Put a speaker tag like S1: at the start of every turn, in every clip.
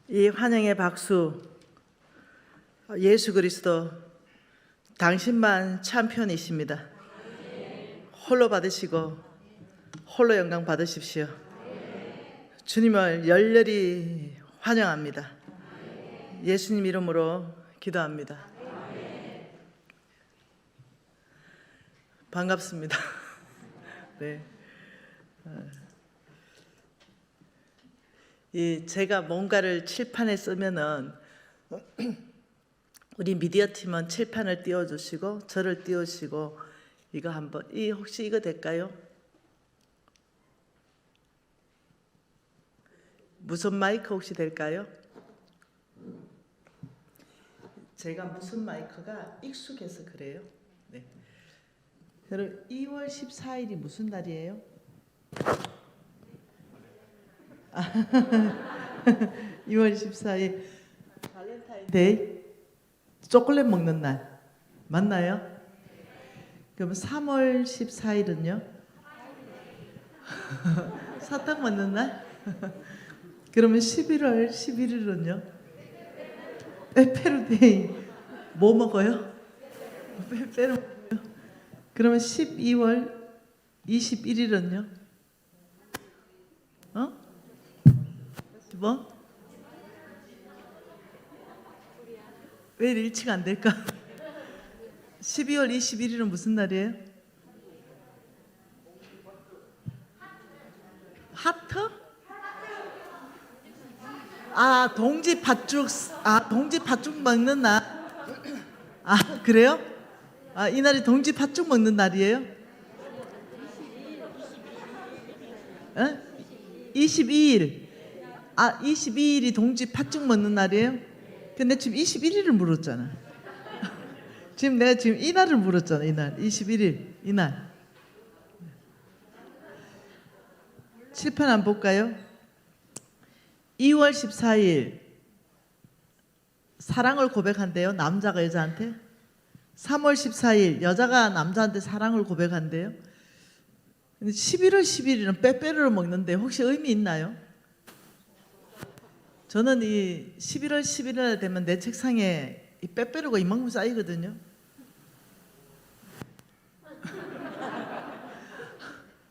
S1: 이 환영의 박수, 예수 그리스도 당신만 참편이십니다. 홀로 받으시고 홀로 영광 받으십시오. 주님을 열렬히 환영합니다. 예수님 이름으로 기도합니다. 반갑습니다. 네. 제가 뭔가를 칠판에 쓰면은 우리 미디어 팀은 칠판을 띄워주시고 저를 띄우시고 이거 한번 혹시 이거 될까요? 무슨 마이크 혹시 될까요? 제가 무슨 마이크가 익숙해서 그래요. 네. 여러분 2월 14일이 무슨 날이에요? 2월 14일 발렌타인데이, 초콜릿 먹는 날 맞나요? 그럼 3월 14일은요? 사탕 먹는 날? 그러면 11월 11일은요? 빼빼로데이. 뭐 먹어요? 빼빼로 먹어요. 그러면 12월 21일은요? 뭐? 왜 일치가 안 될까? 12월 21일은 무슨 날이에요? 하트? 동지 팥죽. 동지 팥죽 먹는 날. 그래요? 이 날이 동지 팥죽 먹는 날이에요? 22일. 22일이 동지 팥죽 먹는 날이에요? 근데 지금 21일을 물었잖아. 지금 내가 이 날을 물었잖아. 이 날 21일 이 날. 칠판 안 볼까요? 2월 14일 사랑을 고백한대요. 남자가 여자한테. 3월 14일 여자가 남자한테 사랑을 고백한대요. 근데 11월 11일은 빼빼로를 먹는데 혹시 의미 있나요? 저는 이 11월 11일 되면 내 책상에 이 빼빼로가 이만큼 쌓이거든요.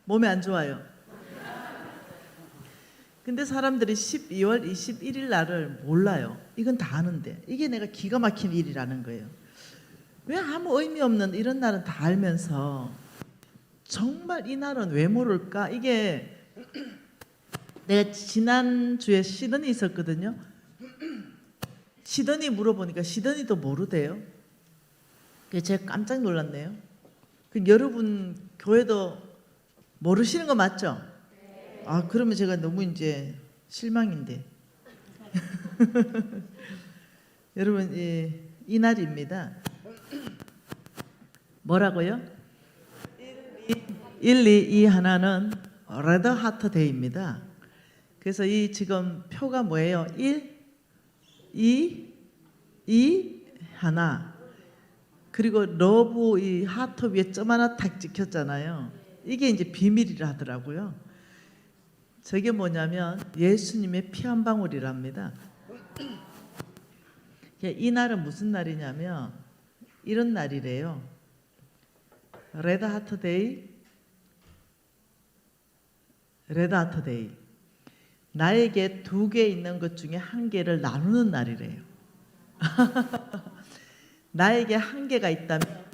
S1: 몸에 안 좋아요. 근데 사람들이 12월 21일 날을 몰라요. 이건 다 아는데 이게 내가 기가 막힌 일이라는 거예요. 왜 아무 의미 없는 이런 날은 다 알면서 정말 이 날은 왜 모를까? 이게 내가 지난주에 시드니 있었거든요. 시드니 물어보니까 시드니도 모르대요. 그래서 제가 깜짝 놀랐네요. 여러분 교회도 모르시는 거 맞죠? 그러면 제가 너무 이제 실망인데. 여러분 이 날입니다. 뭐라고요? 1, 2, 2 하나는 레드 하트 데이입니다. 그래서 이 지금 표가 뭐예요? 1, 2, 2 하나. 그리고 러브 이 하트 위에 점 하나 탁 찍혔잖아요. 이게 이제 비밀이라 하더라고요. 저게 뭐냐면 예수님의 피 한 방울이랍니다. 이 날은 무슨 날이냐면 이런 날이래요. 레드 하트 데이. 레드 하트 데이. 나에게 2개 있는 것 중에 1개를 나누는 날이래요. 나에게 1개가 있다면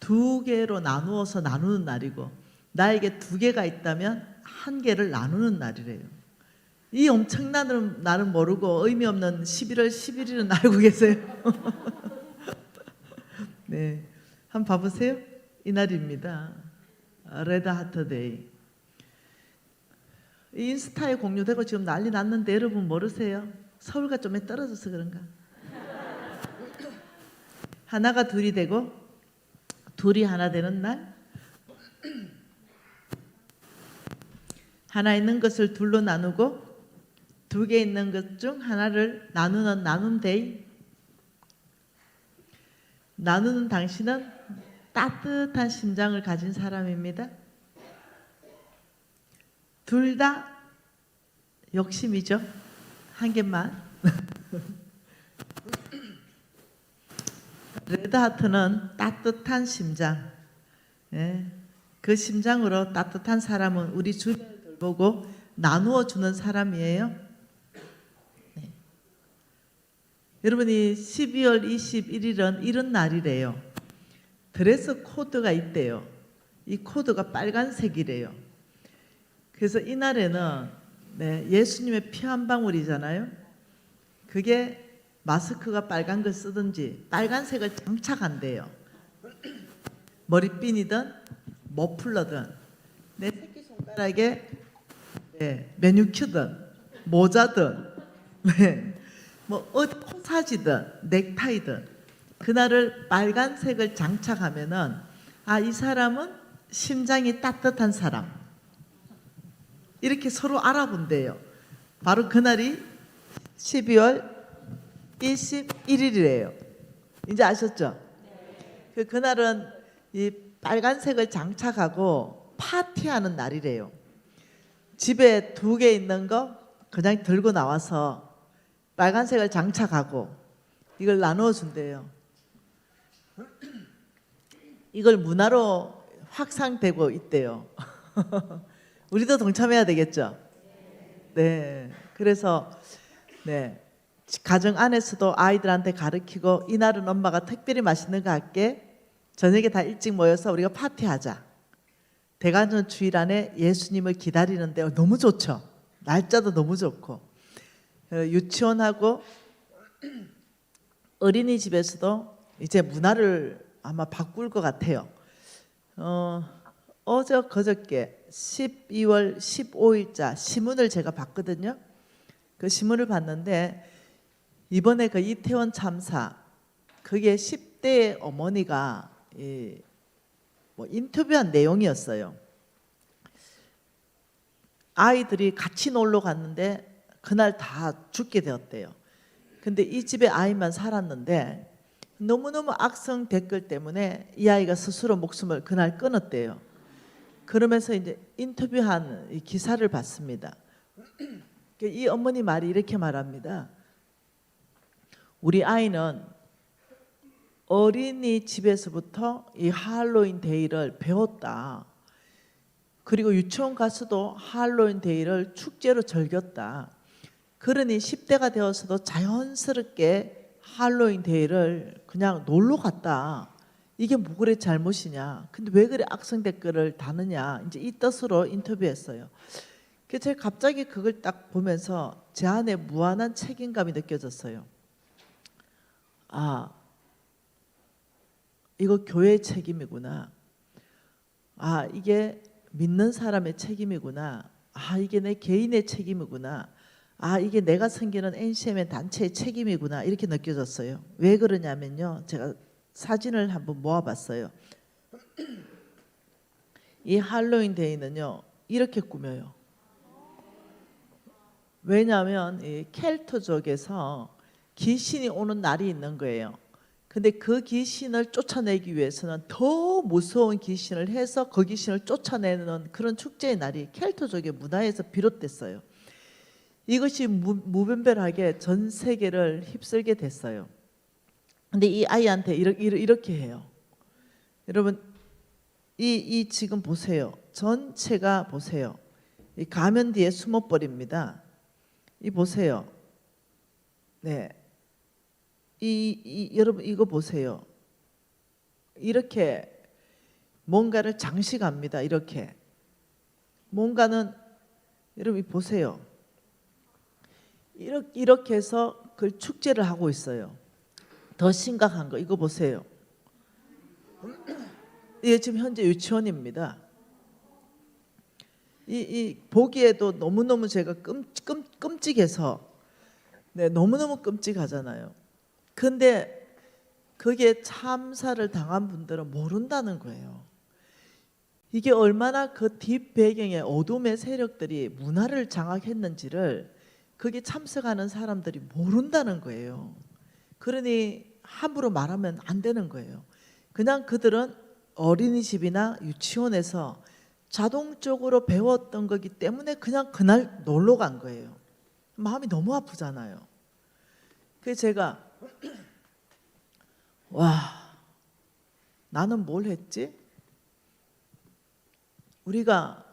S1: 2개로 나누어서 나누는 날이고, 나에게 2개가 있다면 1개를 나누는 날이래요. 이 엄청난 날은 모르고 의미 없는 11월 11일은 알고 계세요? 네, 한번 봐보세요. 이 날입니다. 레드 하트 데이. 인스타에 공유되고 지금 난리 났는데 여러분 모르세요? 서울과 좀 떨어져서 그런가? 하나가 둘이 되고 둘이 하나 되는 날, 하나 있는 것을 둘로 나누고 2개 있는 것 중 하나를 나누는 나눔 데이. 나누는 당신은 따뜻한 심장을 가진 사람입니다. 둘 다 욕심이죠. 한 개만. 레드하트는 따뜻한 심장. 예, 그 심장으로 따뜻한 사람은 우리 주변을 돌보고 나누어 주는 사람이에요. 네. 여러분이 12월 21일은 이런 날이래요. 드레스 코드가 있대요. 이 코드가 빨간색이래요. 그래서 이날에는 예수님의 피 한 방울이잖아요. 그게 마스크가 빨간 걸 쓰든지 빨간색을 장착한대요. 머리핀이든 머플러든 내 새끼손가락에 매니큐든 모자든 코사지든 넥타이든 그날을 빨간색을 장착하면은 이 사람은 심장이 따뜻한 사람 이렇게 서로 알아본대요. 바로 그날이 12월 21일이래요. 이제 아셨죠? 그날은 이 빨간색을 장착하고 파티하는 날이래요. 집에 2개 있는 거 그냥 들고 나와서 빨간색을 장착하고 이걸 나누어 준대요. 이걸 문화로 확산되고 있대요. 우리도 동참해야 되겠죠? 네. 그래서 가정 안에서도 아이들한테 가르치고 이날은 엄마가 특별히 맛있는 거 할게. 저녁에 다 일찍 모여서 우리가 파티하자. 대관절 주일 안에 예수님을 기다리는데 너무 좋죠. 날짜도 너무 좋고 유치원하고 어린이집에서도 이제 문화를 아마 바꿀 것 같아요. 그저께 12월 15일자 신문을 제가 봤거든요. 그 신문을 봤는데 이번에 그 이태원 참사 그게 10대 어머니가 인터뷰한 내용이었어요. 아이들이 같이 놀러 갔는데 그날 다 죽게 되었대요. 근데 이 집에 아이만 살았는데 너무너무 악성 댓글 때문에 이 아이가 스스로 목숨을 그날 끊었대요. 그러면서 이제 인터뷰한 이 기사를 봤습니다. 이 어머니 말이 이렇게 말합니다. 우리 아이는 어린이집에서부터 이 할로윈 데이를 배웠다. 그리고 유치원 가서도 할로윈 데이를 축제로 즐겼다. 그러니 10대가 되어서도 자연스럽게 할로윈 데이를 그냥 놀러 갔다. 이게 뭐 그래 잘못이냐. 근데 왜 그래 악성 댓글을 다느냐. 이제 이 뜻으로 인터뷰했어요. 그래서 제가 갑자기 그걸 딱 보면서 제 안에 무한한 책임감이 느껴졌어요. 이거 교회의 책임이구나. 이게 믿는 사람의 책임이구나. 이게 내 개인의 책임이구나. 이게 내가 섬기는 NCM의 단체의 책임이구나. 이렇게 느껴졌어요. 왜 그러냐면요. 제가 사진을 한번 모아봤어요. 이 할로윈 데이는요. 이렇게 꾸며요. 왜냐하면 이 켈트족에서 귀신이 오는 날이 있는 거예요. 근데 그 귀신을 쫓아내기 위해서는 더 무서운 귀신을 해서 그 귀신을 쫓아내는 그런 축제의 날이 켈트족의 문화에서 비롯됐어요. 이것이 무분별하게 전 세계를 휩쓸게 됐어요. 근데 이 아이한테 이렇게 해요. 여러분 이 지금 보세요. 전체가 보세요. 이 가면 뒤에 숨어버립니다. 이 보세요. 여러분 이거 보세요. 이렇게 뭔가를 장식합니다. 이렇게 뭔가는 여러분 보세요. 이렇게 해서 그 축제를 하고 있어요. 더 심각한 거 이거 보세요. 이게 지금 현재 유치원입니다. 이 보기에도 너무너무 제가 끔찍해서 너무너무 끔찍하잖아요. 근데 그게 참사를 당한 분들은 모른다는 거예요. 이게 얼마나 그 뒷배경에 어둠의 세력들이 문화를 장악했는지를 그게 참석하는 사람들이 모른다는 거예요. 그러니 함부로 말하면 안 되는 거예요. 그냥 그들은 어린이집이나 유치원에서 자동적으로 배웠던 거기 때문에 그냥 그날 놀러 간 거예요. 마음이 너무 아프잖아요. 그래서 제가 나는 뭘 했지? 우리가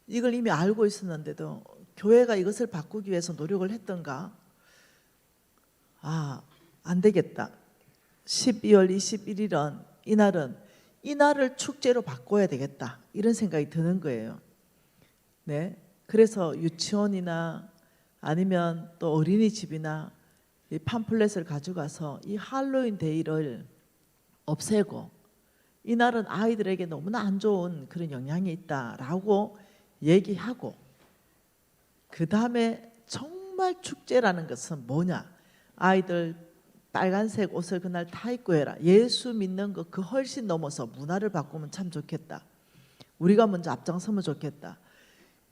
S1: 이걸 이미 알고 있었는데도 교회가 이것을 바꾸기 위해서 노력을 했던가? 안 되겠다. 12월 21일은 이날을 축제로 바꿔야 되겠다. 이런 생각이 드는 거예요. 네. 그래서 유치원이나 아니면 또 어린이집이나 이 팜플렛을 가져가서 이 할로윈 데이를 없애고 이날은 아이들에게 너무나 안 좋은 그런 영향이 있다라고 얘기하고, 그 다음에 정말 축제라는 것은 뭐냐? 아이들 빨간색 옷을 그날 다 입고 해라. 예수 믿는 거 그 훨씬 넘어서 문화를 바꾸면 참 좋겠다. 우리가 먼저 앞장서면 좋겠다.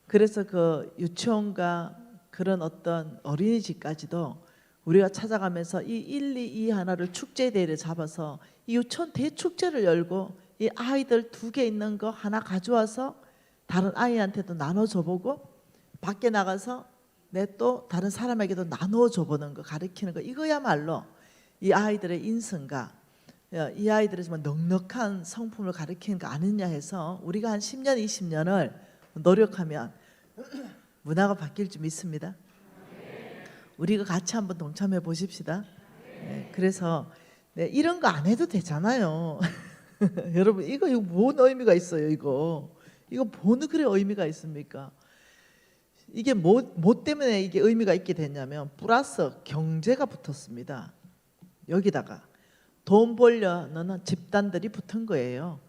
S1: 그래서 그 유치원과 그런 어떤 어린이집까지도 우리가 찾아가면서 이 1, 2, 2 하나를 축제 대회를 잡아서 이 유치원 대축제를 열고 이 아이들 2개 있는 거 하나 가져와서 다른 아이한테도 나눠줘보고, 밖에 나가서 내 또 다른 사람에게도 나눠줘보는 거, 가르치는 거, 이거야말로 이 아이들의 인성과 이 아이들의 정말 넉넉한 성품을 가르치는 거 아니냐 해서 우리가 한 10년, 20년을 노력하면 문화가 바뀔 줄 믿습니다. 우리가 같이 한번 동참해 보십시다. 네, 그래서 이런 거 안 해도 되잖아요. 여러분 이거 뭔 의미가 있어요? 이거 뭔 그래 의미가 있습니까? 이게 뭐 때문에 이게 의미가 있게 됐냐면 플러스 경제가 붙었습니다. 여기다가 돈 벌려는 집단들이 붙은 거예요.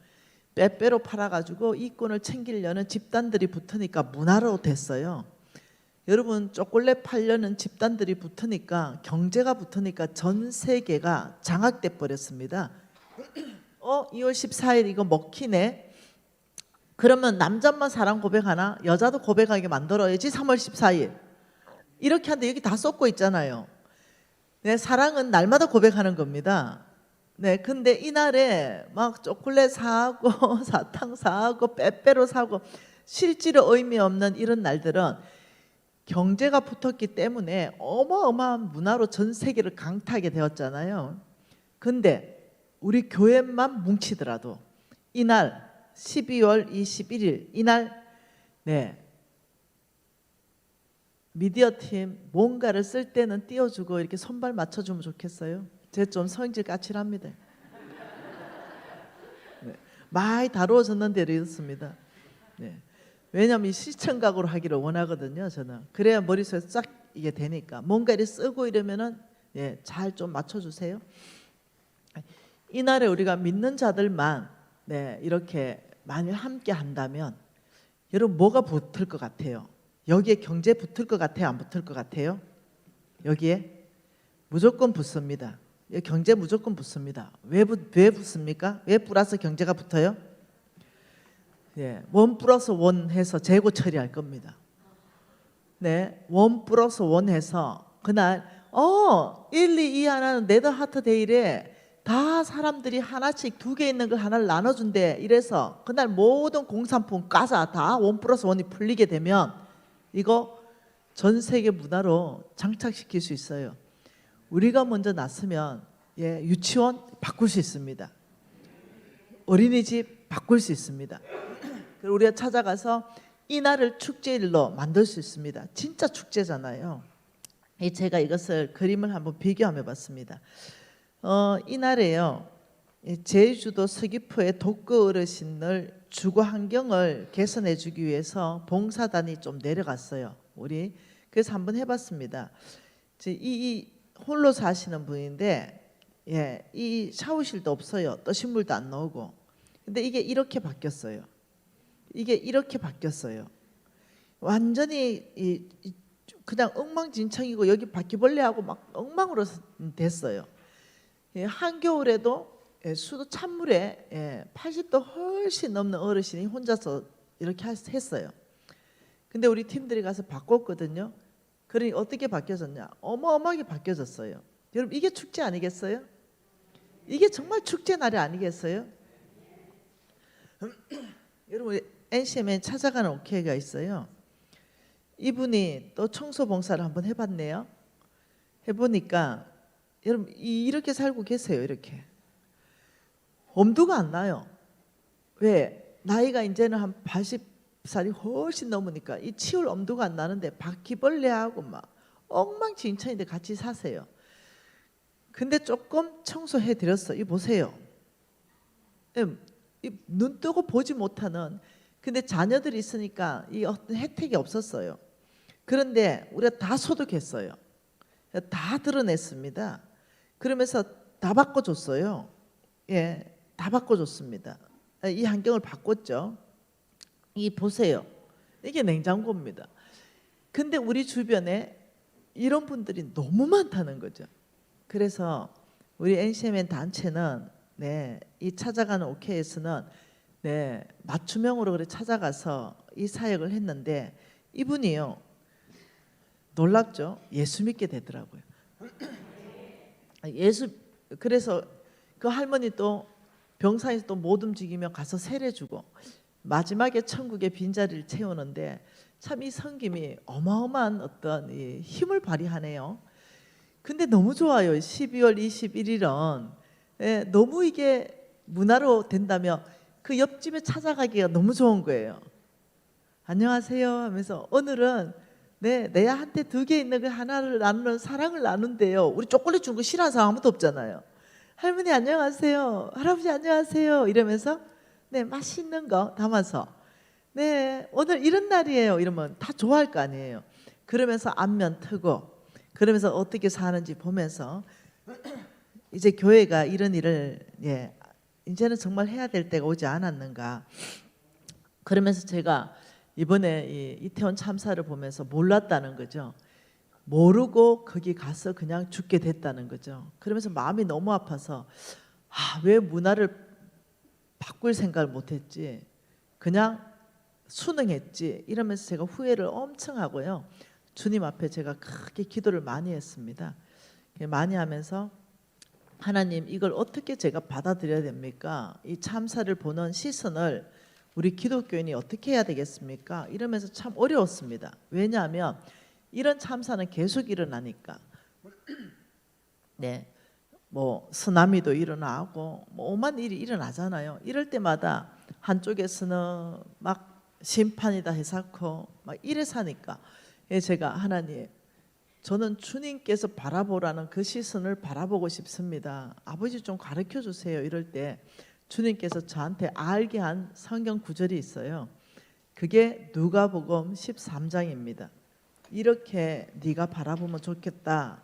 S1: 빼빼로 팔아가지고 이권을 챙기려는 집단들이 붙으니까 문화로 됐어요. 여러분 초콜릿 팔려는 집단들이 붙으니까, 경제가 붙으니까 전 세계가 장악돼 버렸습니다. 2월 14일 이거 먹히네. 그러면 남자만 사랑 고백하나? 여자도 고백하게 만들어야지. 3월 14일 이렇게 하는데 여기 다 쏟고 있잖아요. 네, 사랑은 날마다 고백하는 겁니다. 네, 근데 이날에 막 초콜릿 사고 사탕 사고 빼빼로 사고 실제로 의미 없는 이런 날들은 경제가 붙었기 때문에 어마어마한 문화로 전 세계를 강타하게 되었잖아요. 근데 우리 교회만 뭉치더라도 이날 12월 21일 이날 미디어 팀 뭔가를 쓸 때는 띄워주고 이렇게 손발 맞춰주면 좋겠어요. 제가 좀 성질 까칠합니다. 많이 다루어졌는데 이렇습니다. 왜냐하면 시청각으로 하기를 원하거든요. 저는 그래야 머릿속에 싹 이게 되니까 뭔가 이렇게 쓰고 이러면은 잘 좀 맞춰주세요. 이날에 우리가 믿는 자들만 이렇게 만일 함께 한다면 여러분 뭐가 붙을 것 같아요? 여기에 경제 붙을 것 같아요? 안 붙을 것 같아요? 여기에 무조건 붙습니다. 경제 무조건 붙습니다. 왜 붙습니까? 왜 플러스 경제가 붙어요? 원 플러스 원 해서 재고 처리할 겁니다. 원 플러스 원 해서 그날 1, 2, 2 하나는 네더 하트 데이래 다 사람들이 하나씩 2개 있는 걸 하나를 나눠준대. 이래서 그날 모든 공산품 까자 다 원 플러스 원이 풀리게 되면 이거 전 세계 문화로 장착시킬 수 있어요. 우리가 먼저 났으면 유치원 바꿀 수 있습니다. 어린이집 바꿀 수 있습니다. 그리고 우리가 찾아가서 이날을 축제일로 만들 수 있습니다. 진짜 축제잖아요. 제가 이것을 그림을 한번 비교해 봤습니다. 이날에요 제주도 서귀포의 독거 어르신을 주거 환경을 개선해 주기 위해서 봉사단이 좀 내려갔어요. 우리 그래서 한번 해봤습니다. 이 홀로 사시는 분인데 이 샤워실도 없어요. 떠신 물도 안 나오고. 근데 이게 이렇게 바뀌었어요. 이게 이렇게 바뀌었어요. 완전히 그냥 엉망진창이고 여기 바퀴벌레하고 막 엉망으로 됐어요. 한겨울에도 수도 찬물에 80도 훨씬 넘는 어르신이 혼자서 이렇게 했어요. 근데 우리 팀들이 가서 바꿨거든요. 그러니 어떻게 바뀌어졌냐? 어마어마하게 바뀌어졌어요. 여러분 이게 축제 아니겠어요? 이게 정말 축제 날이 아니겠어요? 여러분 NCM에 찾아가는 오케이가 있어요. 이분이 또 청소 봉사를 한번 해봤네요. 해보니까 여러분 이렇게 살고 계세요. 이렇게 엄두가 안 나요. 왜? 나이가 이제는 한 80살이 훨씬 넘으니까 이 치울 엄두가 안 나는데 바퀴벌레하고 막 엉망진창인데 같이 사세요. 근데 조금 청소해 드렸어. 이 보세요. 눈 뜨고 보지 못하는, 근데 자녀들이 있으니까 이 어떤 혜택이 없었어요. 그런데 우리가 다 소독했어요. 다 드러냈습니다. 그러면서 다 바꿔줬어요. 예, 다 바꿔줬습니다. 이 환경을 바꿨죠. 이 보세요. 이게 냉장고입니다. 근데 우리 주변에 이런 분들이 너무 많다는 거죠. 그래서 우리 NCMN 단체는 이 찾아가는 OK에서는 맞춤형으로 그래 찾아가서 이 사역을 했는데 이분이요, 놀랍죠? 예수 믿게 되더라고요. 그래서 그 할머니 또 병상에서 또 못 움직이며 가서 세례주고 마지막에 천국의 빈자리를 채우는데 참 이 섬김이 어마어마한 어떤 이 힘을 발휘하네요. 근데 너무 좋아요. 12월 21일은 너무 이게 문화로 된다며 그 옆집에 찾아가기가 너무 좋은 거예요. 안녕하세요 하면서 오늘은 내한테 2개 있는 그 하나를 나누는 사랑을 나눈대요. 우리 초콜릿 준 거 싫어하는 사람 아무도 없잖아요. 할머니 안녕하세요, 할아버지 안녕하세요 이러면서 맛있는 거 담아서 오늘 이런 날이에요 이러면 다 좋아할 거 아니에요. 그러면서 안면 트고 그러면서 어떻게 사는지 보면서 이제 교회가 이런 일을 이제는 정말 해야 될 때가 오지 않았는가. 그러면서 제가 이번에 이 이태원 참사를 보면서 몰랐다는 거죠. 모르고 거기 가서 그냥 죽게 됐다는 거죠. 그러면서 마음이 너무 아파서 왜 문화를 바꿀 생각을 못했지, 그냥 순응했지 이러면서 제가 후회를 엄청 하고요. 주님 앞에 제가 크게 기도를 많이 했습니다. 많이 하면서 하나님 이걸 어떻게 제가 받아들여야 됩니까? 이 참사를 보는 시선을 우리 기독교인이 어떻게 해야 되겠습니까? 이러면서 참 어려웠습니다. 왜냐하면 이런 참사는 계속 일어나니까 뭐 쓰나미도 일어나고 뭐 오만 일이 일어나잖아요. 이럴 때마다 한쪽에서는 막 심판이다 해사코 막 이래 사니까 제가 하나님, 저는 주님께서 바라보라는 그 시선을 바라보고 싶습니다. 아버지 좀 가르쳐 주세요. 이럴 때 주님께서 저한테 알게 한 성경 구절이 있어요. 그게 누가복음 13장입니다. 이렇게 네가 바라보면 좋겠다.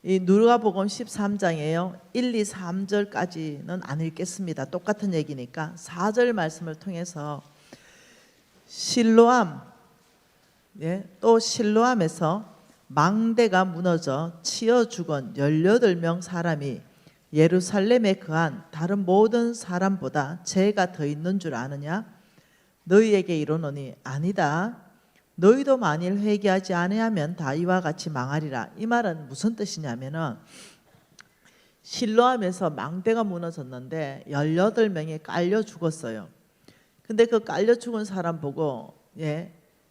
S1: 이 누가복음 13장이에요. 1, 2, 3절까지는 안 읽겠습니다. 똑같은 얘기니까 4절 말씀을 통해서 실로암, 또 실로암에서 망대가 무너져 치어 죽은 18명 사람이 예루살렘에 거한 다른 모든 사람보다 죄가 더 있는 줄 아느냐? 너희에게 이르노니 아니다. 너희도 만일 회개하지 아니하면 다 이와 같이 망하리라. 이 말은 무슨 뜻이냐면은 실로암에서 망대가 무너졌는데 18명이 깔려 죽었어요. 근데 그 깔려 죽은 사람 보고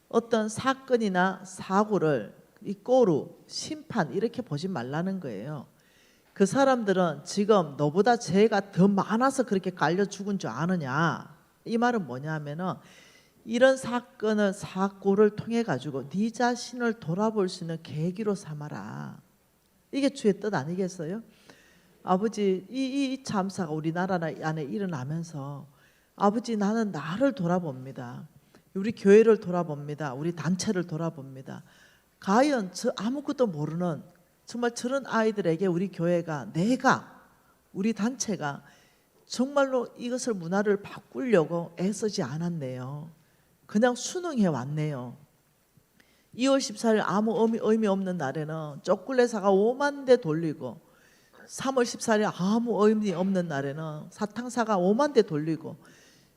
S1: 어떤 사건이나 사고를 이 꼬루, 심판 이렇게 보지 말라는 거예요. 그 사람들은 지금 너보다 죄가 더 많아서 그렇게 깔려 죽은 줄 아느냐. 이 말은 뭐냐 하면은 이런 사건을 사고를 통해 가지고 네 자신을 돌아볼 수 있는 계기로 삼아라. 이게 주의 뜻 아니겠어요? 아버지 이 참사가 우리나라 안에 일어나면서 아버지 나는 나를 돌아봅니다. 우리 교회를 돌아봅니다. 우리 단체를 돌아봅니다. 과연 저 아무것도 모르는 정말 저런 아이들에게 우리 교회가 우리 단체가 정말로 이것을 문화를 바꾸려고 애쓰지 않았네요. 그냥 순응해 왔네요. 2월 14일 아무 의미 없는 날에는 초콜릿사가 5만 대 돌리고 3월 14일 아무 의미 없는 날에는 사탕사가 5만 대 돌리고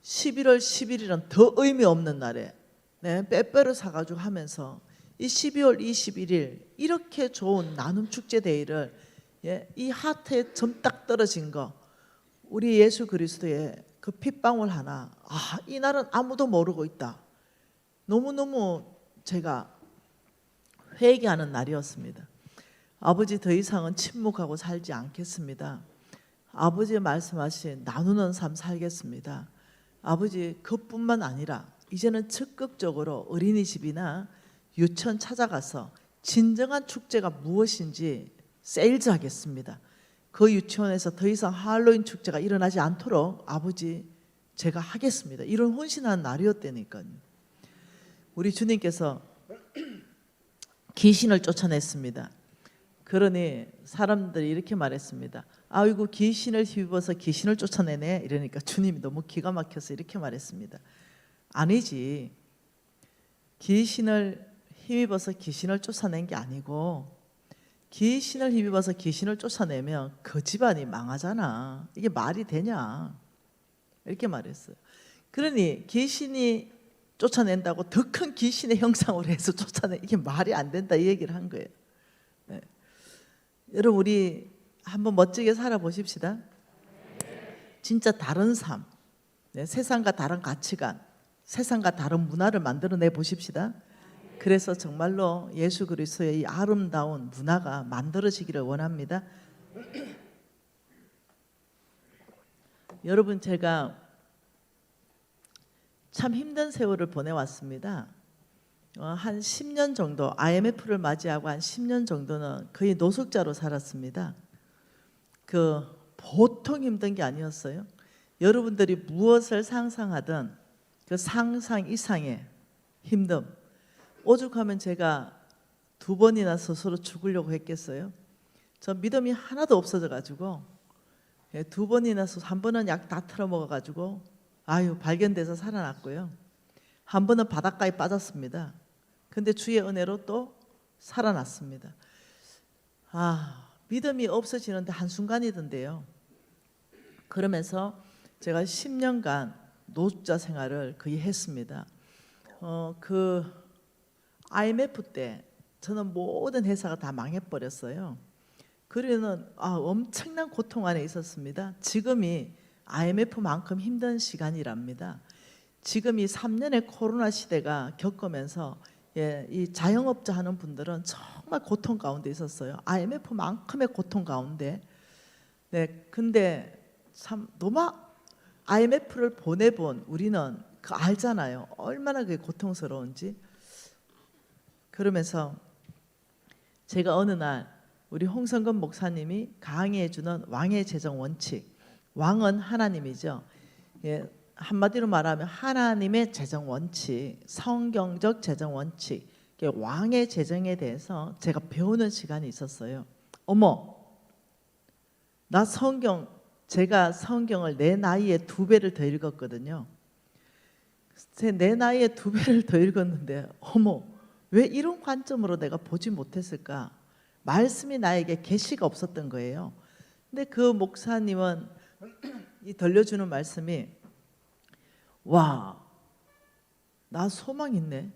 S1: 11월 11일은 더 의미 없는 날에 빼빼로 사가지고 하면서 이 12월 21일 이렇게 좋은 나눔 축제 데이를 이 하트에 점 딱 떨어진 거 우리 예수 그리스도의 그 핏방울 하나 이 날은 아무도 모르고 있다. 너무너무 제가 회개하는 날이었습니다. 아버지 더 이상은 침묵하고 살지 않겠습니다. 아버지의 말씀하신 나누는 삶 살겠습니다. 아버지 그뿐만 아니라 이제는 적극적으로 어린이집이나 유치원 찾아가서 진정한 축제가 무엇인지 세일즈 하겠습니다. 그 유치원에서 더 이상 할로윈 축제가 일어나지 않도록 아버지 제가 하겠습니다. 이런 헌신한 날이었다니까요. 우리 주님께서 귀신을 쫓아냈습니다. 그러니 사람들이 이렇게 말했습니다. 아이고 귀신을 힘입어서 귀신을 쫓아내네. 이러니까 주님이 너무 기가 막혀서 이렇게 말했습니다. 아니지. 귀신을 힘입어서 귀신을 쫓아낸 게 아니고 귀신을 힘입어서 귀신을 쫓아내면 그 집안이 망하잖아. 이게 말이 되냐. 이렇게 말했어요. 그러니 귀신이 쫓아낸다고 더 큰 귀신의 형상으로 해서 쫓아내, 이게 말이 안 된다 이 얘기를 한 거예요. 네. 여러분 우리 한번 멋지게 살아보십시다. 진짜 다른 삶, 네, 세상과 다른 가치관, 세상과 다른 문화를 만들어내 보십시다. 그래서 정말로 예수 그리스도의 이 아름다운 문화가 만들어지기를 원합니다. 여러분 제가 참 힘든 세월을 보내왔습니다. 한 10년 정도 IMF를 맞이하고 한 10년 정도는 거의 노숙자로 살았습니다. 그 보통 힘든 게 아니었어요. 여러분들이 무엇을 상상하든 그 상상 이상의 힘듦. 오죽하면 제가 2번이나 스스로 죽으려고 했겠어요. 저 믿음이 하나도 없어져 가지고 2번이나 3번은 약 다 틀어먹어 가지고 아유 발견돼서 살아났고요. 한 번은 바닷가에 빠졌습니다. 근데 주의 은혜로 또 살아났습니다. 믿음이 없어지는데 한순간이던데요. 그러면서 제가 10년간 노숙자 생활을 거의 했습니다. 그 IMF 때 저는 모든 회사가 다 망해버렸어요. 그러는 엄청난 고통 안에 있었습니다. 지금이 IMF만큼 힘든 시간이랍니다. 지금 이 3년의 코로나 시대가 겪으면서 이 자영업자 하는 분들은 정말 고통 가운데 있었어요. IMF만큼의 고통 가운데. 네, 근데 참 너무 IMF를 보내본 우리는 그 알잖아요. 얼마나 그게 고통스러운지. 그러면서 제가 어느 날 우리 홍성근 목사님이 강의해 주는 왕의 재정 원칙. 왕은 하나님이죠. 한마디로 말하면 하나님의 재정 원칙, 성경적 재정 원칙, 왕의 재정에 대해서 제가 배우는 시간이 있었어요. 어머, 제가 성경을 내 나이에 2배를 더 읽었거든요. 내 나이에 2배를 더 읽었는데 어머, 왜 이런 관점으로 내가 보지 못했을까? 말씀이 나에게 계시가 없었던 거예요. 근데 그 목사님은 이 들려주는 말씀이 와, 나 소망 있네.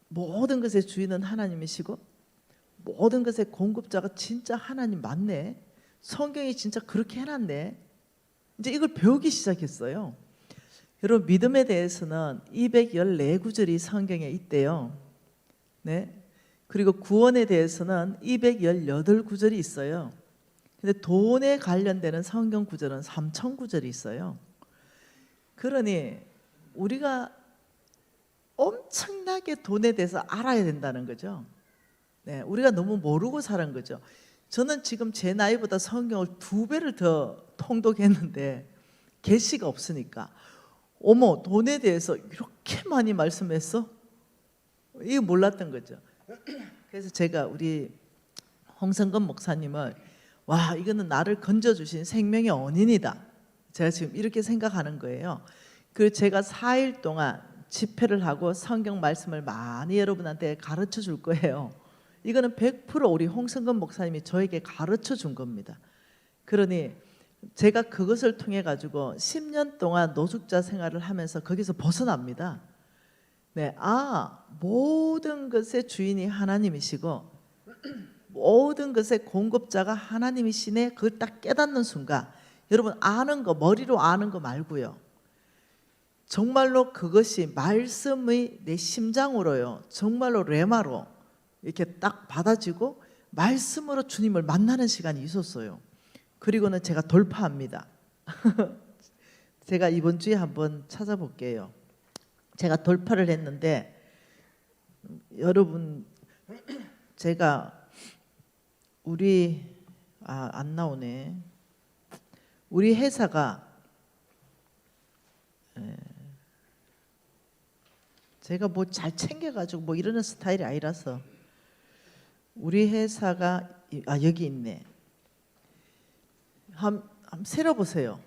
S1: 모든 것의 주인은 하나님이시고 모든 것의 공급자가 진짜 하나님 맞네. 성경이 진짜 그렇게 해놨네. 이제 이걸 배우기 시작했어요. 여러분 믿음에 대해서는 214구절이 성경에 있대요. 네. 그리고 구원에 대해서는 218구절이 있어요. 근데 돈에 관련되는 성경 구절은 3000구절이 있어요. 그러니 우리가 엄청나게 돈에 대해서 알아야 된다는 거죠. 네, 우리가 너무 모르고 살은 거죠. 저는 지금 제 나이보다 성경을 2배를 더 통독했는데 계시가 없으니까 어머, 돈에 대해서 이렇게 많이 말씀했어? 이거 몰랐던 거죠. 그래서 제가 우리 홍성근 목사님을 와, 이거는 나를 건져주신 생명의 언인이다. 제가 지금 이렇게 생각하는 거예요. 그리고 제가 4일 동안 집회를 하고 성경 말씀을 많이 여러분한테 가르쳐 줄 거예요. 이거는 100% 우리 홍성근 목사님이 저에게 가르쳐 준 겁니다. 그러니 제가 그것을 통해 가지고 10년 동안 노숙자 생활을 하면서 거기서 벗어납니다. 네, 모든 것의 주인이 하나님이시고 모든 것의 공급자가 하나님이시네. 그걸 딱 깨닫는 순간 여러분 아는 거, 머리로 아는 거 말고요. 정말로 그것이 말씀의 내 심장으로요. 정말로 레마로 이렇게 딱 받아지고 말씀으로 주님을 만나는 시간이 있었어요. 그리고는 제가 돌파합니다. 제가 이번 주에 한번 찾아볼게요. 제가 돌파를 했는데 여러분 제가 안 나오네. 우리 회사가 제가 뭐 잘 챙겨가지고 뭐 이러는 스타일이 아니라서 우리 회사가 여기 있네. 한번 세려 보세요.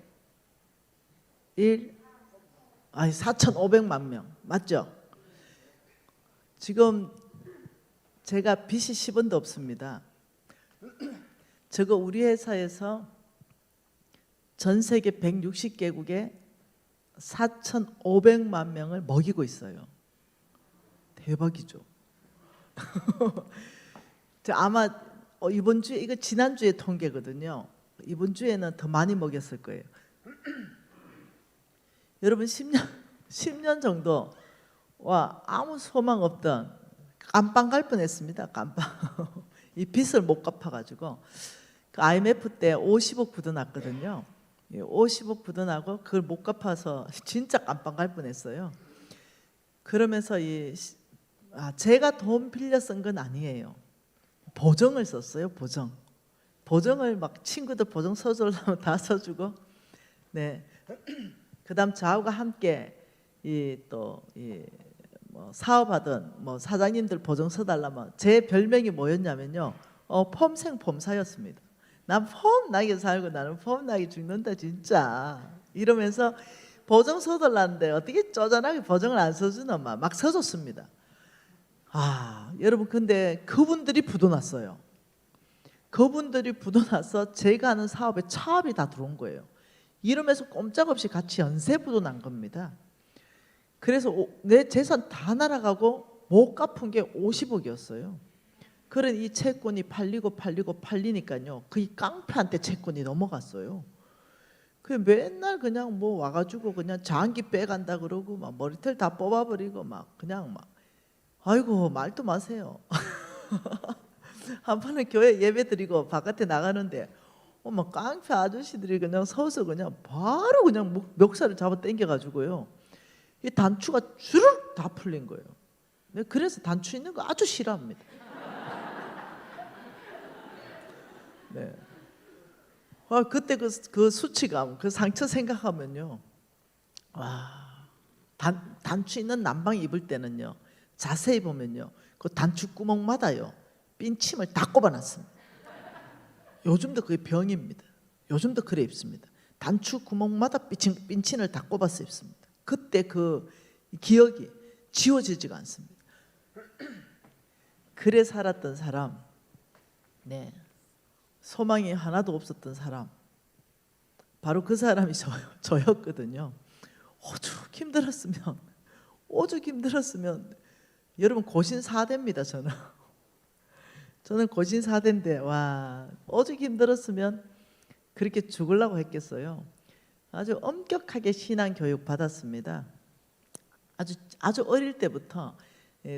S1: 4,500만 명 맞죠? 지금 제가 빚이 10원도 없습니다. 저거 우리 회사에서 전 세계 160개국에 4,500만 명을 먹이고 있어요. 대박이죠. 아마 이번 주에 이거 지난주에 통계거든요. 이번 주에는 더 많이 먹였을 거예요. 여러분 10년 정도 아무 소망 없던 깜빵 갈 뻔했습니다. 깜빵. 이 빚을 못 갚아가지고 그 IMF 때 50억 부도났거든요. 50억 부도나고 그걸 못 갚아서 진짜 깜빵 갈 뻔했어요. 그러면서 제가 돈 빌려 쓴 건 아니에요. 보증을 썼어요. 보증을 막 친구들 보증 써주려면 다 써주고, 네. 그다음 저하고 함께 뭐 사업하던 뭐 사장님들 보증 써달라면 제 별명이 뭐였냐면요, 폼생 폼사였습니다. 난 폼나게 살고 나는 폼나게 죽는다 진짜 이러면서 보증 써달라는데 어떻게 쪼잔하게 보증을 안 써주나 막 써줬습니다. 여러분 근데 그분들이 부도났어요. 그분들이 부도나서 제가 하는 사업에 차압이 다 들어온 거예요. 이러면서 꼼짝없이 같이 연쇄 부도난 겁니다. 그래서 내 재산 다 날아가고 못 갚은 게 50억이었어요. 그런 이 채권이 팔리니까요. 그 깡패한테 채권이 넘어갔어요. 그 맨날 그냥 뭐 와가지고 그냥 장기 빼간다 그러고 막 머리털 다 뽑아버리고 막 그냥 막 아이고 말도 마세요. 한 번은 교회 예배 드리고 바깥에 나가는데 막 깡패 아저씨들이 그냥 서서 그냥 바로 그냥 멱살을 잡아 당겨가지고요. 이 단추가 주르륵 다 풀린 거예요. 그래서 단추 있는 거 아주 싫어합니다. 네. 그때 그 수치감, 그 상처 생각하면요. 단추 있는 난방 입을 때는요. 자세히 보면요. 그 단추 구멍마다요. 핀침을 다 꼽아놨습니다. 요즘도 그게 병입니다. 요즘도 그래 입습니다. 단추 구멍마다 핀침을 다 꼽아서 입습니다. 그때 그 기억이 지워지지가 않습니다. 그래 살았던 사람, 네, 소망이 하나도 없었던 사람, 바로 그 사람이 저였거든요. 오죽 힘들었으면 여러분 고신사대입니다. 저는 고신사대인데 오죽 힘들었으면 그렇게 죽으려고 했겠어요. 아주 엄격하게 신앙 교육 받았습니다. 아주 어릴 때부터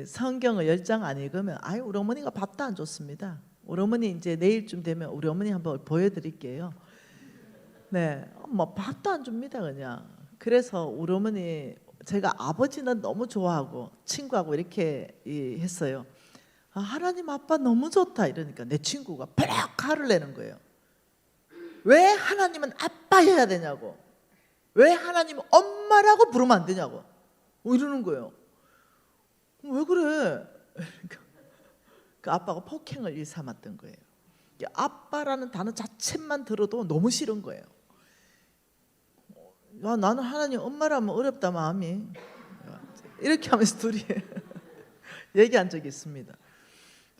S1: 성경을 10장 안 읽으면 우리 어머니가 밥도 안 줬습니다. 우리 어머니 이제 내일쯤 되면 우리 어머니 한번 보여드릴게요. 네, 뭐 밥도 안 줍니다 그냥. 그래서 우리 어머니 제가 아버지는 너무 좋아하고 친구하고 이렇게 했어요. 하나님 아빠 너무 좋다 이러니까 내 친구가 벼락 화를 내는 거예요. 왜 하나님은 아빠여야 되냐고, 왜 하나님은 엄마라고 부르면 안 되냐고 이러는 거예요. 왜 그래? 그 아빠가 폭행을 일삼았던 거예요. 아빠라는 단어 자체만 들어도 너무 싫은 거예요. 나는 하나님 엄마라면 어렵다 마음이, 이렇게 하면서 둘이 얘기한 적이 있습니다.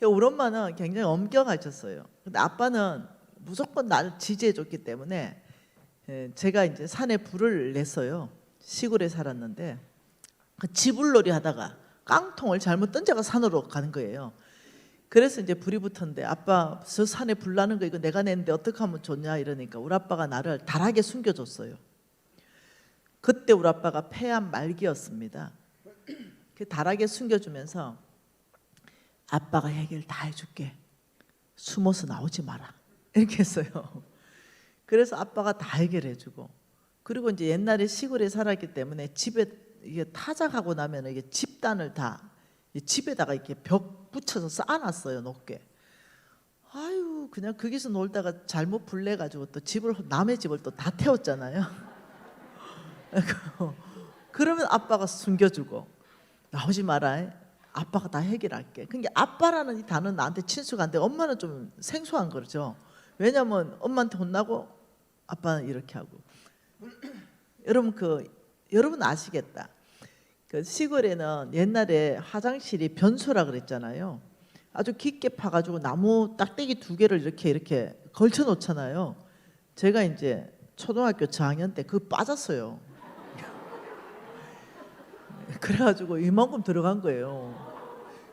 S1: 우리 엄마는 굉장히 엄격하셨어요. 근데 아빠는 무조건 나를 지지해 줬기 때문에 제가 이제 산에 불을 냈어요. 시골에 살았는데 그 지불놀이 하다가 깡통을 잘못 던져가 산으로 가는 거예요. 그래서 이제 불이 붙었는데 아빠 저 산에 불 나는 거 이거 내가 냈는데 어떻게 하면 좋냐 이러니까 우리 아빠가 나를 달하게 숨겨줬어요. 그때 우리 아빠가 폐암 말기였습니다. 그 달하게 숨겨주면서 아빠가 해결 다 해줄게, 숨어서 나오지 마라 이렇게 했어요. 그래서 아빠가 다 해결해주고, 그리고 이제 옛날에 시골에 살았기 때문에 집에 이게 타작하고 나면 이게 집단을 다 집에다가 이렇게 벽 붙여서 쌓아놨어요, 높게. 아유, 그냥 거기서 놀다가 잘못 불내가지고 또 집을, 남의 집을 또 다 태웠잖아요. 그러면 아빠가 숨겨주고, 나오지 마라, 아빠가 다 해결할게. 그러니까 아빠라는 이 단어는 나한테 친숙한데 엄마는 좀 생소한 거죠. 왜냐면 엄마한테 혼나고 아빠는 이렇게 하고. 여러분 여러분 아시겠다. 그 시골에는 옛날에 화장실이 변소라 그랬잖아요. 아주 깊게 파가지고 나무 딱대기 2개를 이렇게 걸쳐 놓잖아요. 제가 이제 초등학교 저학년 때 그거 빠졌어요. 그래가지고 이만큼 들어간 거예요.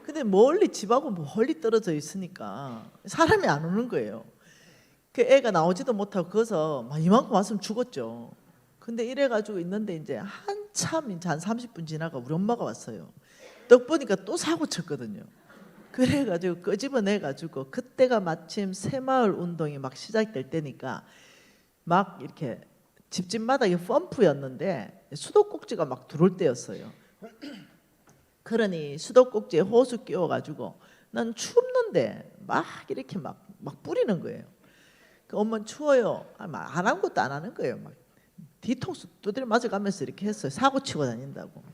S1: 근데 멀리 집하고 멀리 떨어져 있으니까 사람이 안 오는 거예요. 그 애가 나오지도 못하고 거기서 막 이만큼 왔으면 죽었죠. 근데 이래가지고 있는데 이제 한참 이제 한 30분 지나가 우리 엄마가 왔어요. 떡 보니까 또 사고 쳤거든요. 그래가지고 끄집어내가지고, 그때가 마침 새마을 운동이 막 시작될 때니까 막 이렇게 집집마다 이 펌프였는데 수도꼭지가 막 들어올 때였어요. 그러니 수도꼭지에 호수 끼워가지고 난 춥는데 막 이렇게 막 뿌리는 거예요. 그 엄마는 추워요. 안 한 것도 안 하는 거예요. 막 뒤통수 두드려 맞아가면서 이렇게 했어요. 사고 치고 다닌다고.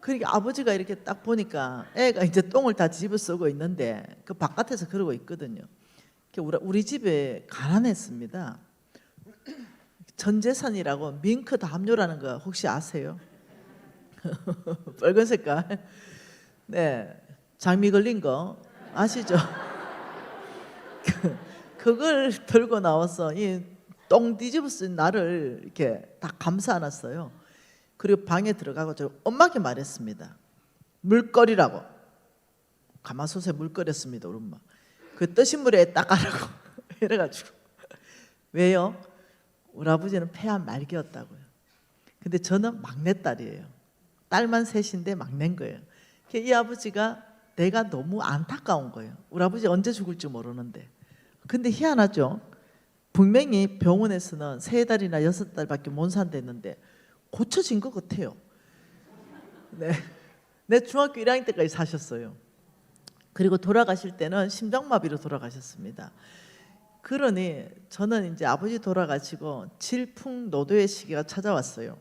S1: 그러니까 아버지가 이렇게 딱 보니까 애가 이제 똥을 다 집어 쓰고 있는데 그 바깥에서 그러고 있거든요. 우리 집에 가난했습니다. 전 재산이라고 밍크 담요라는 거 혹시 아세요? 빨간 색깔. 네, 장미 걸린 거 아시죠? 그걸 들고 나와서 이 똥 뒤집어 쓴 나를 이렇게 다 감싸 안았어요. 그리고 방에 들어가고 저 엄마께 말했습니다. 물거리라고. 가마솥에 물 끓였습니다, 우리 엄마. 그 뜨신 물에 닦아라고. 이래가지고. 왜요? 우리 아버지는 폐암 말기였다고요. 근데 저는 막내딸이에요. 딸만 셋인데 막내인 거예요. 이 아버지가 내가 너무 안타까운 거예요. 우리 아버지 언제 죽을지 모르는데. 근데 희한하죠. 분명히 병원에서는 3달이나 6달밖에 못 산댔는데 고쳐진 것 같아요. 네, 내 중학교 1학년 때까지 사셨어요. 그리고 돌아가실 때는 심장마비로 돌아가셨습니다. 그러니 저는 이제 아버지 돌아가시고 질풍노도의 시기가 찾아왔어요.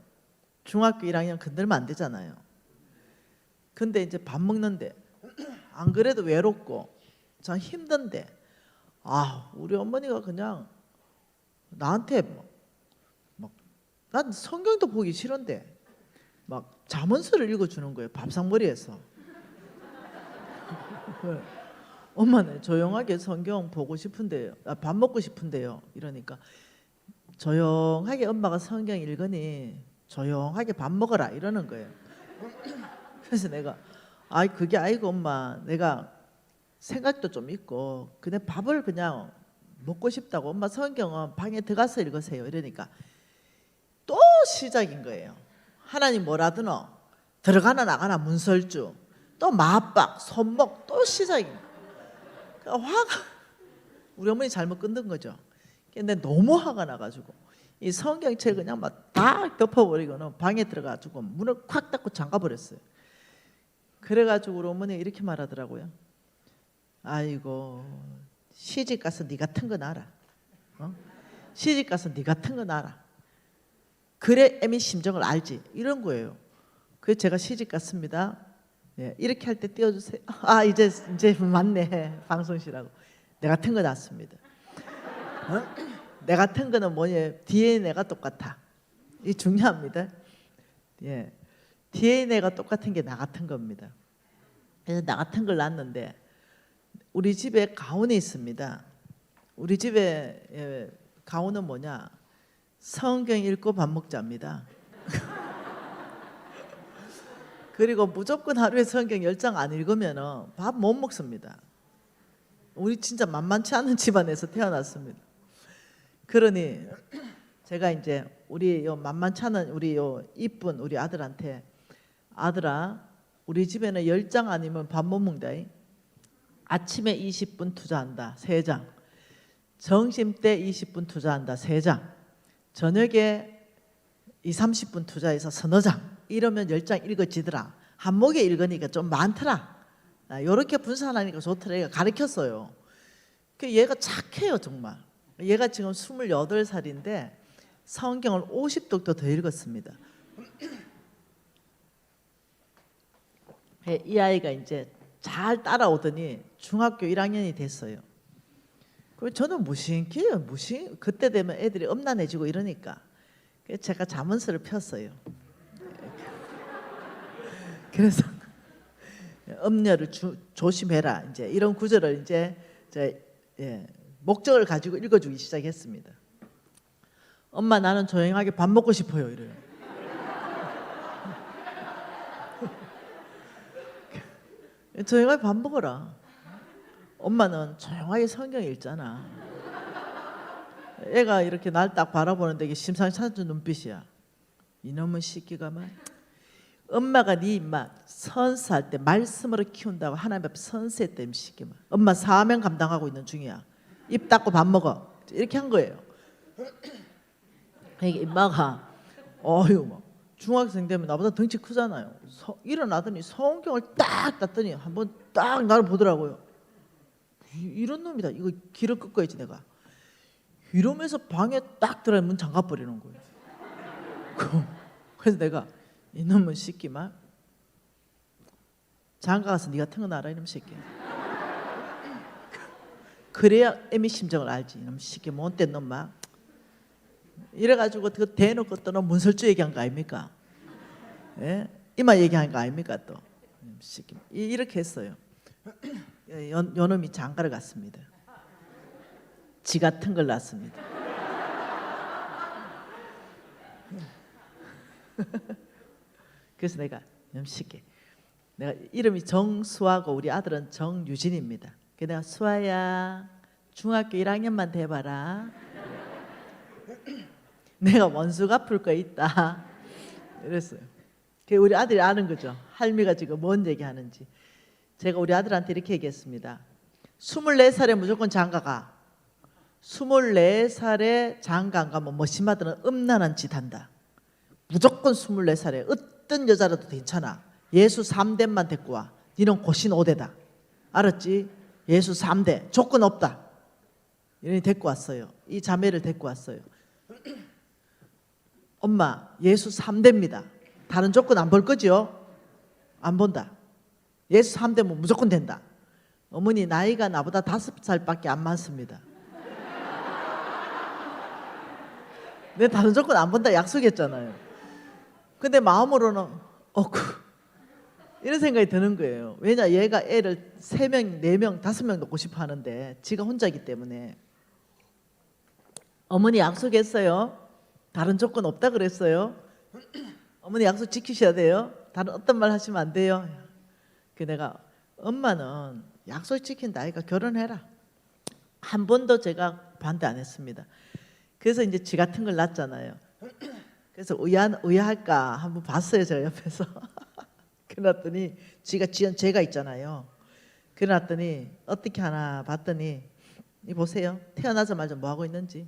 S1: 중학교 1학년 건들면 안 되잖아요. 근데 이제 밥 먹는데 안 그래도 외롭고 참 힘든데, 우리 어머니가 그냥 나한테 난 성경도 보기 싫은데 막 잠언서를 읽어주는 거예요. 밥상머리에서. 엄마는 조용하게 성경 보고 싶은데요. 밥 먹고 싶은데요. 이러니까 조용하게 엄마가 성경 읽으니 조용하게 밥 먹어라 이러는 거예요. 그래서 내가 그게 아니고 엄마, 내가 생각도 좀 있고 그냥 밥을 그냥 먹고 싶다고. 엄마 성경은 방에 들어가서 읽으세요. 이러니까 또 시작인 거예요. 하나님 뭐라드노? 들어가나 나가나 문설주, 또 맞박, 손목, 또 시작인 거예요. 화가, 우리 어머니 잘못 끊는 거죠. 근데 너무 화가 나가지고 이 성경책 그냥 막 다 덮어버리고는 방에 들어가지고 문을 콱 닫고 잠가버렸어요. 그래가지고 우리 어머니가 이렇게 말하더라고요. 아이고, 시집 가서 네 같은 거 놔라. 시집 가서 네 같은 거 놔라. 그래 애미 심정을 알지. 이런 거예요. 그래서 제가 시집 갔습니다. 예, 이렇게 할 때 띄워주세요. 이제 맞네, 방송시라고. 내 같은 거 놨습니다. 내 같은 거는 뭐냐? DNA가 똑같아. 이 중요합니다. 예, DNA가 똑같은 게 나 같은 겁니다. 그래서 나 같은 걸 놨는데 우리 집에 가훈이 있습니다. 우리 집에 가훈은 뭐냐? 성경 읽고 밥 먹자입니다. 그리고 무조건 하루에 성경 10장 안 읽으면 밥 못 먹습니다. 우리 진짜 만만치 않은 집안에서 태어났습니다. 그러니 제가 이제 우리 만만치 않은 우리 이쁜 우리 아들한테, 아들아, 우리 집에는 10장 아니면 밥 못 먹는다. 아침에 20분 투자한다. 3장. 점심때 20분 투자한다 3장, 저녁에 30분 투자해서 서너 장, 이러면 10장 읽어지더라. 한목에 읽으니까 좀 많더라. 이렇게 분산하니까 좋더라. 얘가 가르쳤어요. 얘가 착해요 정말. 얘가 지금 28살인데 성경을 50독도 더 읽었습니다. 이 아이가 이제 잘 따라오더니 중학교 1학년이 됐어요. 그래서 저는 무심해요. 그때 되면 애들이 엄난해지고 이러니까 제가 자문서를 폈어요. 그래서 음녀를 조심해라. 이제 이런 구절을 이제 목적을 가지고 읽어주기 시작했습니다. 엄마 나는 조용하게 밥 먹고 싶어요. 이래요. 조용하게 밥 먹어라. 엄마는 조용하게 성경 읽잖아. 애가 이렇게 날 딱 바라보는데 이게 심상찮은 눈빛이야. 이놈의 새끼가 말. 엄마가 네 임마 선사할 때 말씀으로 키운다고 하나님 앞에 선세했다 이 새끼만. 엄마 사명 감당하고 있는 중이야. 입 닫고 밥 먹어. 이렇게 한 거예요. 이게 임마가 어휴 뭐 중학생 되면 나보다 덩치 크잖아요. 일어나더니 성경을 딱 닫더니 한번 딱 나를 보더라고요. 이런 놈이다. 이거 길을 꺾어야지 내가. 이러면서 방에 딱 들어가 문 잠가 버리는 거예요. 그래서 내가 이놈은 새끼만 장가 가서 네가 태어나라 이놈 새끼. 그래야 애미 심정을 알지. 이놈 새끼 못된 놈만. 이래가지고 그 대놓고 또 너 문설주 얘기한 거 아닙니까? 예? 이마 얘기한 거 아닙니까 또? 새끼. 이렇게 했어요. 요놈이 장가를 갔습니다. 지 같은 걸 낳습니다. 그래서 내가 염식해. 내가 이름이 정수하고 우리 아들은 정유진입니다. 그래서 내가 수아야 중학교 1학년만 돼봐라. 내가 원수 갚을 거 있다. 이랬어요. 우리 아들이 아는 거죠. 할미가 지금 뭔 얘기하는지. 제가 우리 아들한테 이렇게 얘기했습니다. 24살에 무조건 장가가. 24살에 장가 안 가면 머신마들은 음란한 짓 한다. 무조건 24살에 어떤 여자라도 괜찮아. 예수 3대만 데리고 와. 니는 고신 5대다. 알았지? 예수 3대 조건 없다. 이러니 데리고 왔어요. 이 자매를 데리고 왔어요. 엄마 예수 3대입니다. 다른 조건 안 볼 거죠? 안 본다. 예수 3대면 무조건 된다. 어머니 나이가 나보다 5살밖에 안 많습니다. 내 다른 조건 안 본다 약속했잖아요. 근데 마음으로는 이런 생각이 드는 거예요. 왜냐 얘가 애를 3명, 4명, 5명 놓고 싶어 하는데 지가 혼자이기 때문에. 어머니 약속했어요. 다른 조건 없다 그랬어요. 어머니 약속 지키셔야 돼요. 다른 어떤 말 하시면 안 돼요. 그 내가 엄마는 약속 지킨다 아이가 결혼해라. 한 번도 제가 반대 안 했습니다. 그래서 이제 지 같은 걸 낳았잖아요. 그래서 의아할까 한번 봤어요. 제가 옆에서. 그랬더니 지가 지은 죄가 있잖아요. 그래놨더니 어떻게 하나 봤더니 이 보세요. 태어나자마자 뭐 하고 있는지.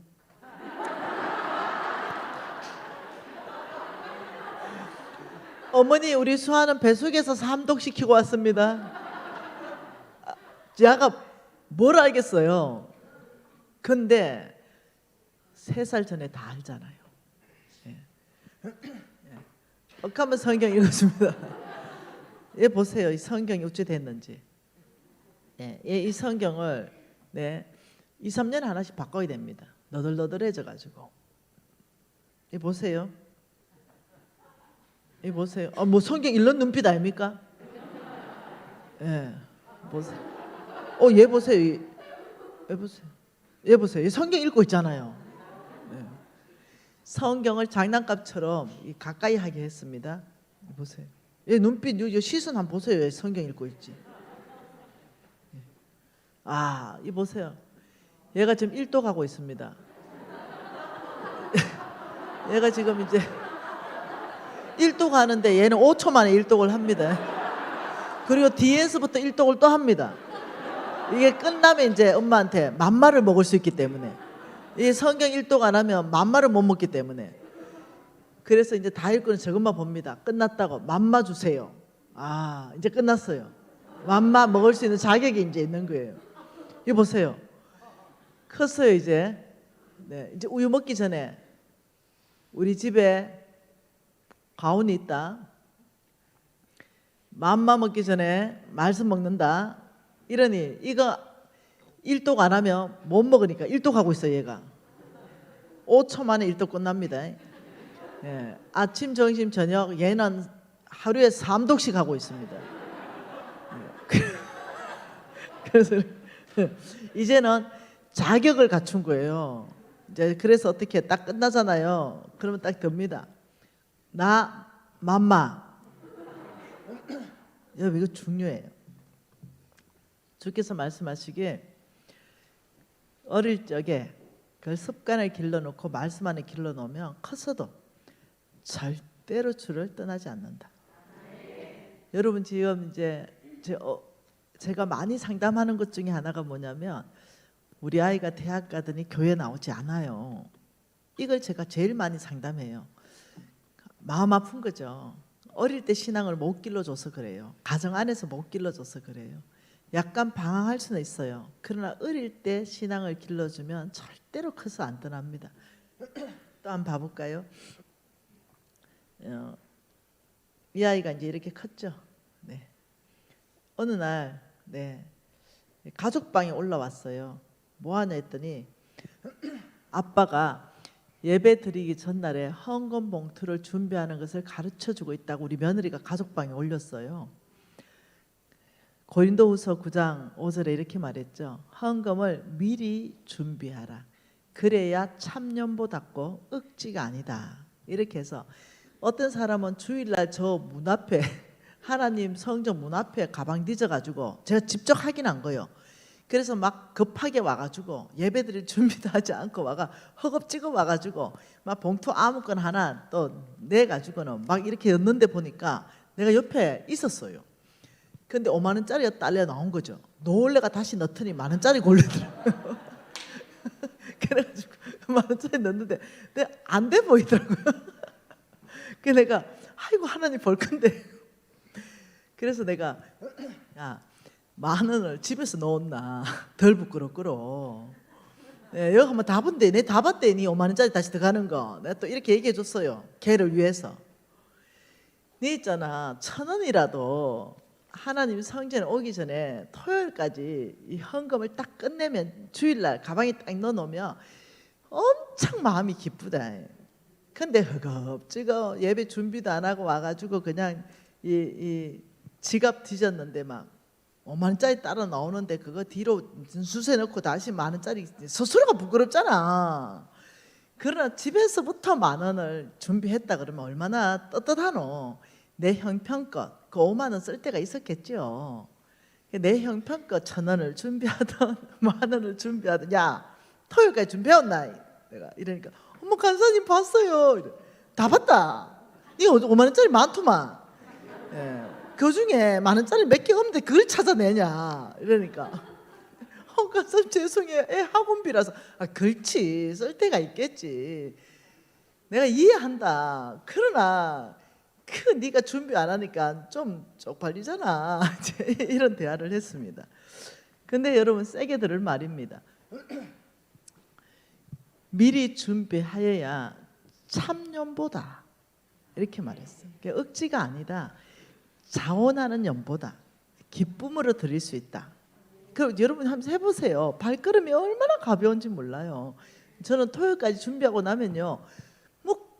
S1: 어머니 우리 수아는 뱃속에서 삼독시키고 왔습니다. 제가 뭘 알겠어요. 근데 3살 전에 다 알잖아요. 한번 성경 읽었습니다. 얘 보세요. 이 성경이 어찌 됐는지. 이 성경을 2, 3년에 하나씩 바꿔야 됩니다. 너덜너덜해져 가지고. 이 보세요. 이 보세요. 뭐 성경 읽는 눈빛 아닙니까? 보세요. 얘 보세요. 얘 보세요. 얘 보세요. 얘 성경 읽고 있잖아요. 성경을 장난감처럼 가까이 하게 했습니다. 보세요. 얘 눈빛, 시선 한번 보세요. 얘 성경 읽고 있지. 이 보세요. 얘가 지금 1도 가고 있습니다. 얘가 지금 이제 1도 가는데 얘는 5초 만에 1독을 합니다. 그리고 뒤에서부터 1독을 또 합니다. 이게 끝나면 이제 엄마한테 만마를 먹을 수 있기 때문에, 이 성경 일독 안 하면 만마를 못 먹기 때문에. 그래서 이제 다 읽고는 저것만 봅니다. 끝났다고 만마 주세요. 아, 이제 끝났어요. 만마 먹을 수 있는 자격이 이제 있는 거예요. 이거 보세요. 컸어요 이제. 네, 이제 우유 먹기 전에 우리 집에 가훈이 있다. 맘마 먹기 전에 말씀 먹는다. 이러니 이거 일독 안 하면 못 먹으니까 일독하고 있어요 얘가. 5초 만에 일독 끝납니다. 예, 아침, 점심, 저녁 얘는 하루에 3독씩 하고 있습니다. 그래서 이제는 자격을 갖춘 거예요. 이제 그래서 어떻게 딱 끝나잖아요. 그러면 딱 듭니다. 나 맘마. 여러분 이거 중요해요. 주께서 말씀하시기에 어릴 적에 그 습관을 길러놓고 말씀 안에 길러놓으면 커서도 절대로 주를 떠나지 않는다. 여러분 지금 이제 제가 많이 상담하는 것 중에 하나가 뭐냐면 우리 아이가 대학 가더니 교회 나오지 않아요. 이걸 제가 제일 많이 상담해요. 마음 아픈 거죠. 어릴 때 신앙을 못 길러줘서 그래요. 가정 안에서 못 길러줘서 그래요. 약간 방황할 수는 있어요. 그러나 어릴 때 신앙을 길러주면 절대로 커서 안 떠납니다. 또 한번 봐볼까요? 이 아이가 이제 이렇게 컸죠. 네. 어느 날 가족방에 올라왔어요. 뭐 하냐 했더니 아빠가 예배 드리기 전날에 헌금 봉투를 준비하는 것을 가르쳐주고 있다고 우리 며느리가 가족방에 올렸어요. 고린도후서 9장 5절에 이렇게 말했죠. 헌금을 미리 준비하라. 그래야 참년보답고 억지가 아니다. 이렇게 해서 어떤 사람은 주일날 저 문 앞에 하나님 성전 문 앞에 가방 뒤져가지고 제가 직접 확인한 거예요. 그래서 막 급하게 와가지고 예배드릴 준비도 하지 않고 와가 허겁지겁 와가지고 막 봉투 아무거나 하나 또 내가지고는 막 이렇게 넣는데 보니까 내가 옆에 있었어요. 근데 5만 원짜리가 딸려 나온 거죠. 놀래가 다시 넣더니 10,000원짜리 걸리더라고요. 그래가지고 10,000원짜리 넣는데 안 돼 보이더라고요. 그래서 내가 아이고 하나님 볼 건데. 그래서 내가 야 10,000원을 집에서 넣었나 덜 부끄럽구로. 네, 여기 한번 다 본데 내 다 봤대. 니 5만 원짜리 다시 들어가는 거. 내가 또 이렇게 얘기해 줬어요. 걔를 위해서. 니 있잖아 1,000원이라도 하나님 성전에 오기 전에 토요일까지 이 헌금을 딱 끝내면 주일날 가방에 딱 넣어놓으면 엄청 마음이 기쁘다. 근데 허겁지겁 예배 준비도 안 하고 와가지고 그냥 이 지갑 뒤졌는데 막 5만 원짜리 따라 나오는데 그거 뒤로 수세 넣고 다시 10,000원짜리 스스로가 부끄럽잖아. 그러나 집에서부터 10,000원을 준비했다 그러면 얼마나 떳떳하노. 내 형편껏 그 5만 원 쓸 때가 있었겠죠. 내 형편껏 1,000원을 준비하던 10,000원을 준비하던 야 토요일까지 준비했나 내가 이러니까 어머 간사님 봤어요. 이래. 다 봤다. 이거 5만 원짜리 많더만. 예. 그 중에 10,000원짜리 몇 개 없는데 그걸 찾아내냐 이러니까 간사님 죄송해요. 애 학원비라서. 아 그렇지 쓸 때가 있겠지. 내가 이해한다. 그러나 네가 준비 안 하니까 좀 쪽팔리잖아. 이런 대화를 했습니다. 근데 여러분 세게 들을 말입니다. 미리 준비하여야 참연보다 이렇게 말했어요. 억지가 아니다. 자원하는 연보다 기쁨으로 드릴 수 있다. 그럼 여러분 한번 해보세요. 발걸음이 얼마나 가벼운지 몰라요. 저는 토요일까지 준비하고 나면요.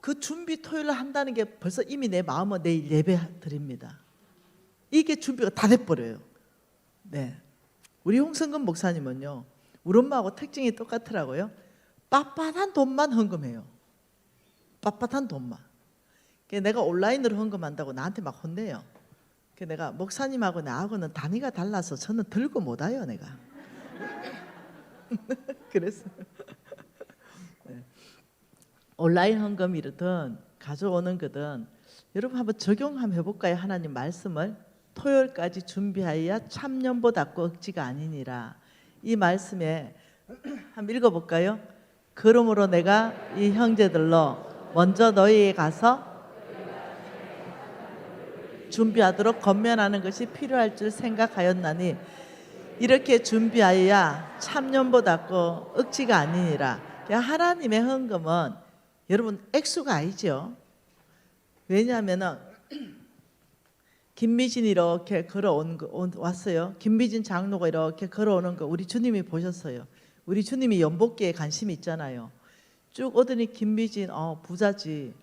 S1: 그 준비 토요일을 한다는 게 벌써 이미 내 마음은 내일 예배 드립니다. 이게 준비가 다 돼버려요. 네, 우리 홍성근 목사님은요. 우리 엄마하고 특징이 똑같더라고요. 빳빳한 돈만 헌금해요. 빳빳한 돈만. 내가 온라인으로 헌금한다고 나한테 막 혼내요. 내가 목사님하고 나하고는 단위가 달라서 저는 들고 못 와요 내가. 그래서 온라인 헌금이든 가져오는 거든 여러분 한번 적용 한번 해볼까요? 하나님 말씀을 토요일까지 준비하여야 참년보다 억지가 아니니라. 이 말씀에 한번 읽어볼까요? 그러므로 내가 이 형제들로 먼저 너희에 가서 준비하도록 권면하는 것이 필요할 줄 생각하였나니 이렇게 준비하여야 참념보다고 억지가 아니니라. 하나님의 헌금은 여러분 액수가 아니죠. 왜냐하면 김미진이 이렇게 왔어요. 김미진 장로가 이렇게 걸어오는 거 우리 주님이 보셨어요. 우리 주님이 연복기에 관심이 있잖아요. 쭉 오더니 김미진 부자지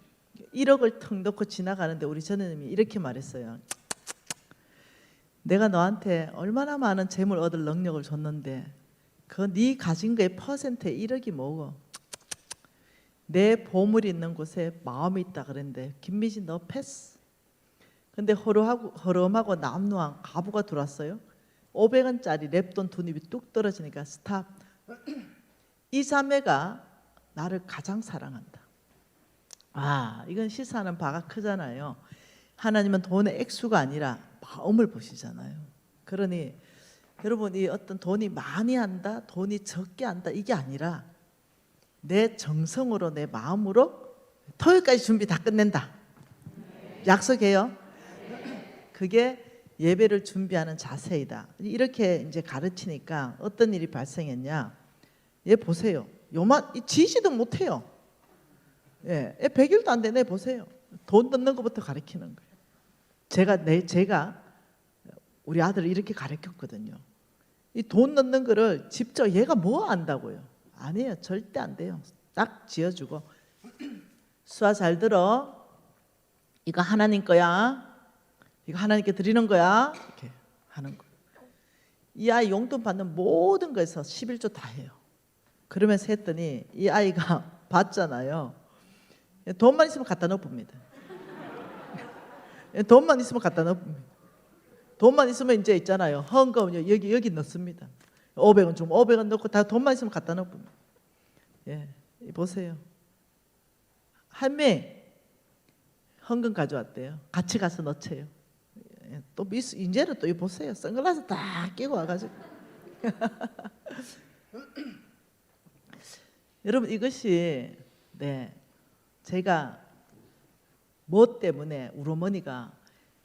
S1: 1억을 턱 넣고 지나가는데 우리 전우님이 이렇게 말했어요. 내가 너한테 얼마나 많은 재물 얻을 능력을 줬는데 그 네 가진 거의 퍼센트에 1억이 뭐고 내 보물이 있는 곳에 마음이 있다 그랬는데 김미진 너 패스. 근데 허름하고 남루한 가부가 들어왔어요. 500원짜리 랩돈 두 입이 뚝 떨어지니까 스탑. 이 자매가 나를 가장 사랑한다. 이건 시사하는 바가 크잖아요. 하나님은 돈의 액수가 아니라 마음을 보시잖아요. 그러니 여러분 이 어떤 돈이 많이 한다, 돈이 적게 한다 이게 아니라 내 정성으로 내 마음으로 토요일까지 준비 다 끝낸다. 약속해요. 그게 예배를 준비하는 자세이다. 이렇게 이제 가르치니까 어떤 일이 발생했냐? 얘 보세요. 요만 지지도 못해요. 예, 100일도 안 되네. 보세요. 돈 넣는 것부터 가르치는 거예요. 제가 우리 아들을 이렇게 가르쳤거든요. 이 돈 넣는 거를 직접 얘가 뭐 안다고요? 아니에요. 절대 안 돼요. 딱 지어주고 수아 잘 들어. 이거 하나님 거야. 이거 하나님께 드리는 거야. 이렇게 하는 거예요. 이 아이 용돈 받는 모든 거에서 11조 다 해요. 그러면서 했더니 이 아이가 받잖아요. 돈만 있으면 갖다 넣어봅니다. 돈만 있으면 갖다 넣어봅니다. 돈만 있으면 이제 있잖아요. 헌금 여기 넣습니다. 500원 주면 500원 넣고 다 돈만 있으면 갖다 넣어봅니다. 예, 보세요. 한 명 헌금 가져왔대요. 같이 가서 넣쳐요. 또 이제는 또 보세요. 선글라스 다 끼고 와가지고. 여러분 이것이 제가 뭐 때문에 우리 어머니가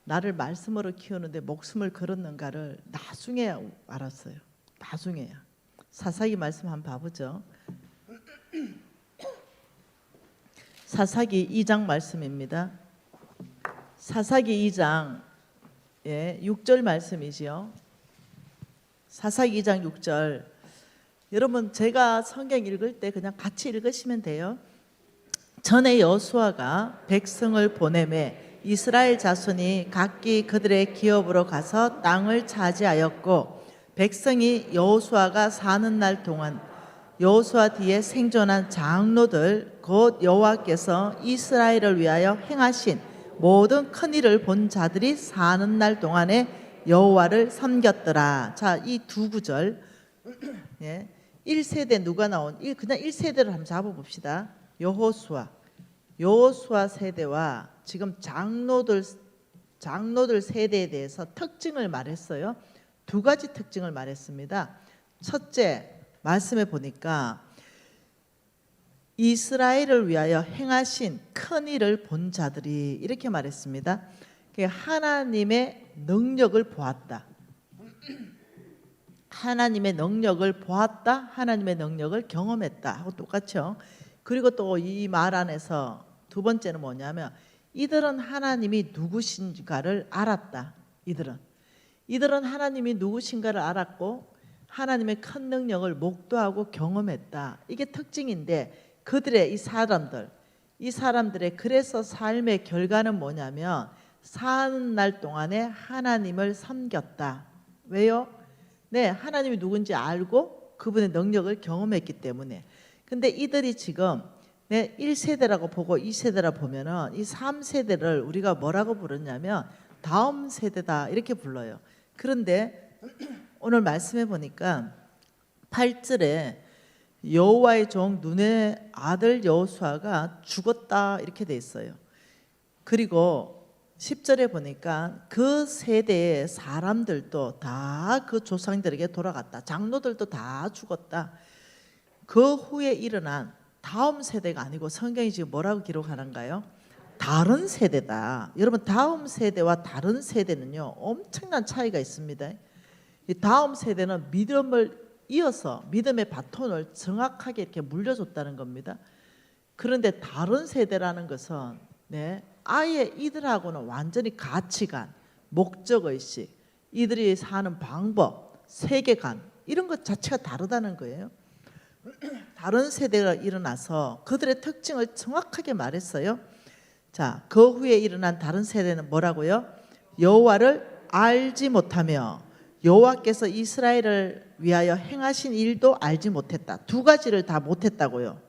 S1: 나를 말씀으로 키우는데 목숨을 걸었는가를 나중에 알았어요. 나중에야. 사사기 말씀 한번 봐보죠. 사사기 2장 말씀입니다. 사사기 2장 6절 말씀이지요. 사사기 2장 6절. 여러분 제가 성경 읽을 때 그냥 같이 읽으시면 돼요. 전에 여호수아가 백성을 보내매 이스라엘 자손이 각기 그들의 기업으로 가서 땅을 차지하였고 백성이 여호수아가 사는 날 동안 여호수아 뒤에 생존한 장로들 곧 여호와께서 이스라엘을 위하여 행하신 모든 큰 일을 본 자들이 사는 날 동안에 여호와를 섬겼더라. 자, 이 두 구절 1세대 누가 나온 그냥 1세대를 한번 잡아봅시다. 여호수아 세대와 지금 장로들 세대에 대해서 특징을 말했어요. 두 가지 특징을 말했습니다. 첫째, 말씀해 보니까 이스라엘을 위하여 행하신 큰 일을 본 자들이 이렇게 말했습니다. 하나님의 능력을 보았다. 하나님의 능력을 보았다. 하나님의 능력을 경험했다 하고 똑같죠. 그리고 또 이 말 안에서 두 번째는 뭐냐면 이들은 하나님이 누구신가를 알았다. 이들은 하나님이 누구신가를 알았고 하나님의 큰 능력을 목도하고 경험했다. 이게 특징인데 그들의 이 사람들의 그래서 삶의 결과는 뭐냐면 사는 날 동안에 하나님을 섬겼다. 왜요? 하나님이 누군지 알고 그분의 능력을 경험했기 때문에. 근데 이들이 지금 1세대라고 보고 2세대라 보면은 이 3세대를 우리가 뭐라고 부르냐면 다음 세대다 이렇게 불러요. 그런데 오늘 말씀해 보니까 8절에 여호와의 종 눈의 아들 여호수아가 죽었다 이렇게 돼 있어요. 그리고 10절에 보니까 그 세대의 사람들도 다 그 조상들에게 돌아갔다. 장로들도 다 죽었다. 그 후에 일어난 다음 세대가 아니고 성경이 지금 뭐라고 기록하는가요? 다른 세대다. 여러분, 다음 세대와 다른 세대는요 엄청난 차이가 있습니다. 이 다음 세대는 믿음을 이어서 믿음의 바톤을 정확하게 이렇게 물려줬다는 겁니다. 그런데 다른 세대라는 것은 아예 이들하고는 완전히 가치관, 목적의식, 이들이 사는 방법, 세계관 이런 것 자체가 다르다는 거예요. 다른 세대가 일어나서 그들의 특징을 정확하게 말했어요. 자, 그 후에 일어난 다른 세대는 뭐라고요? 여호와를 알지 못하며 여호와께서 이스라엘을 위하여 행하신 일도 알지 못했다. 두 가지를 다 못했다고요.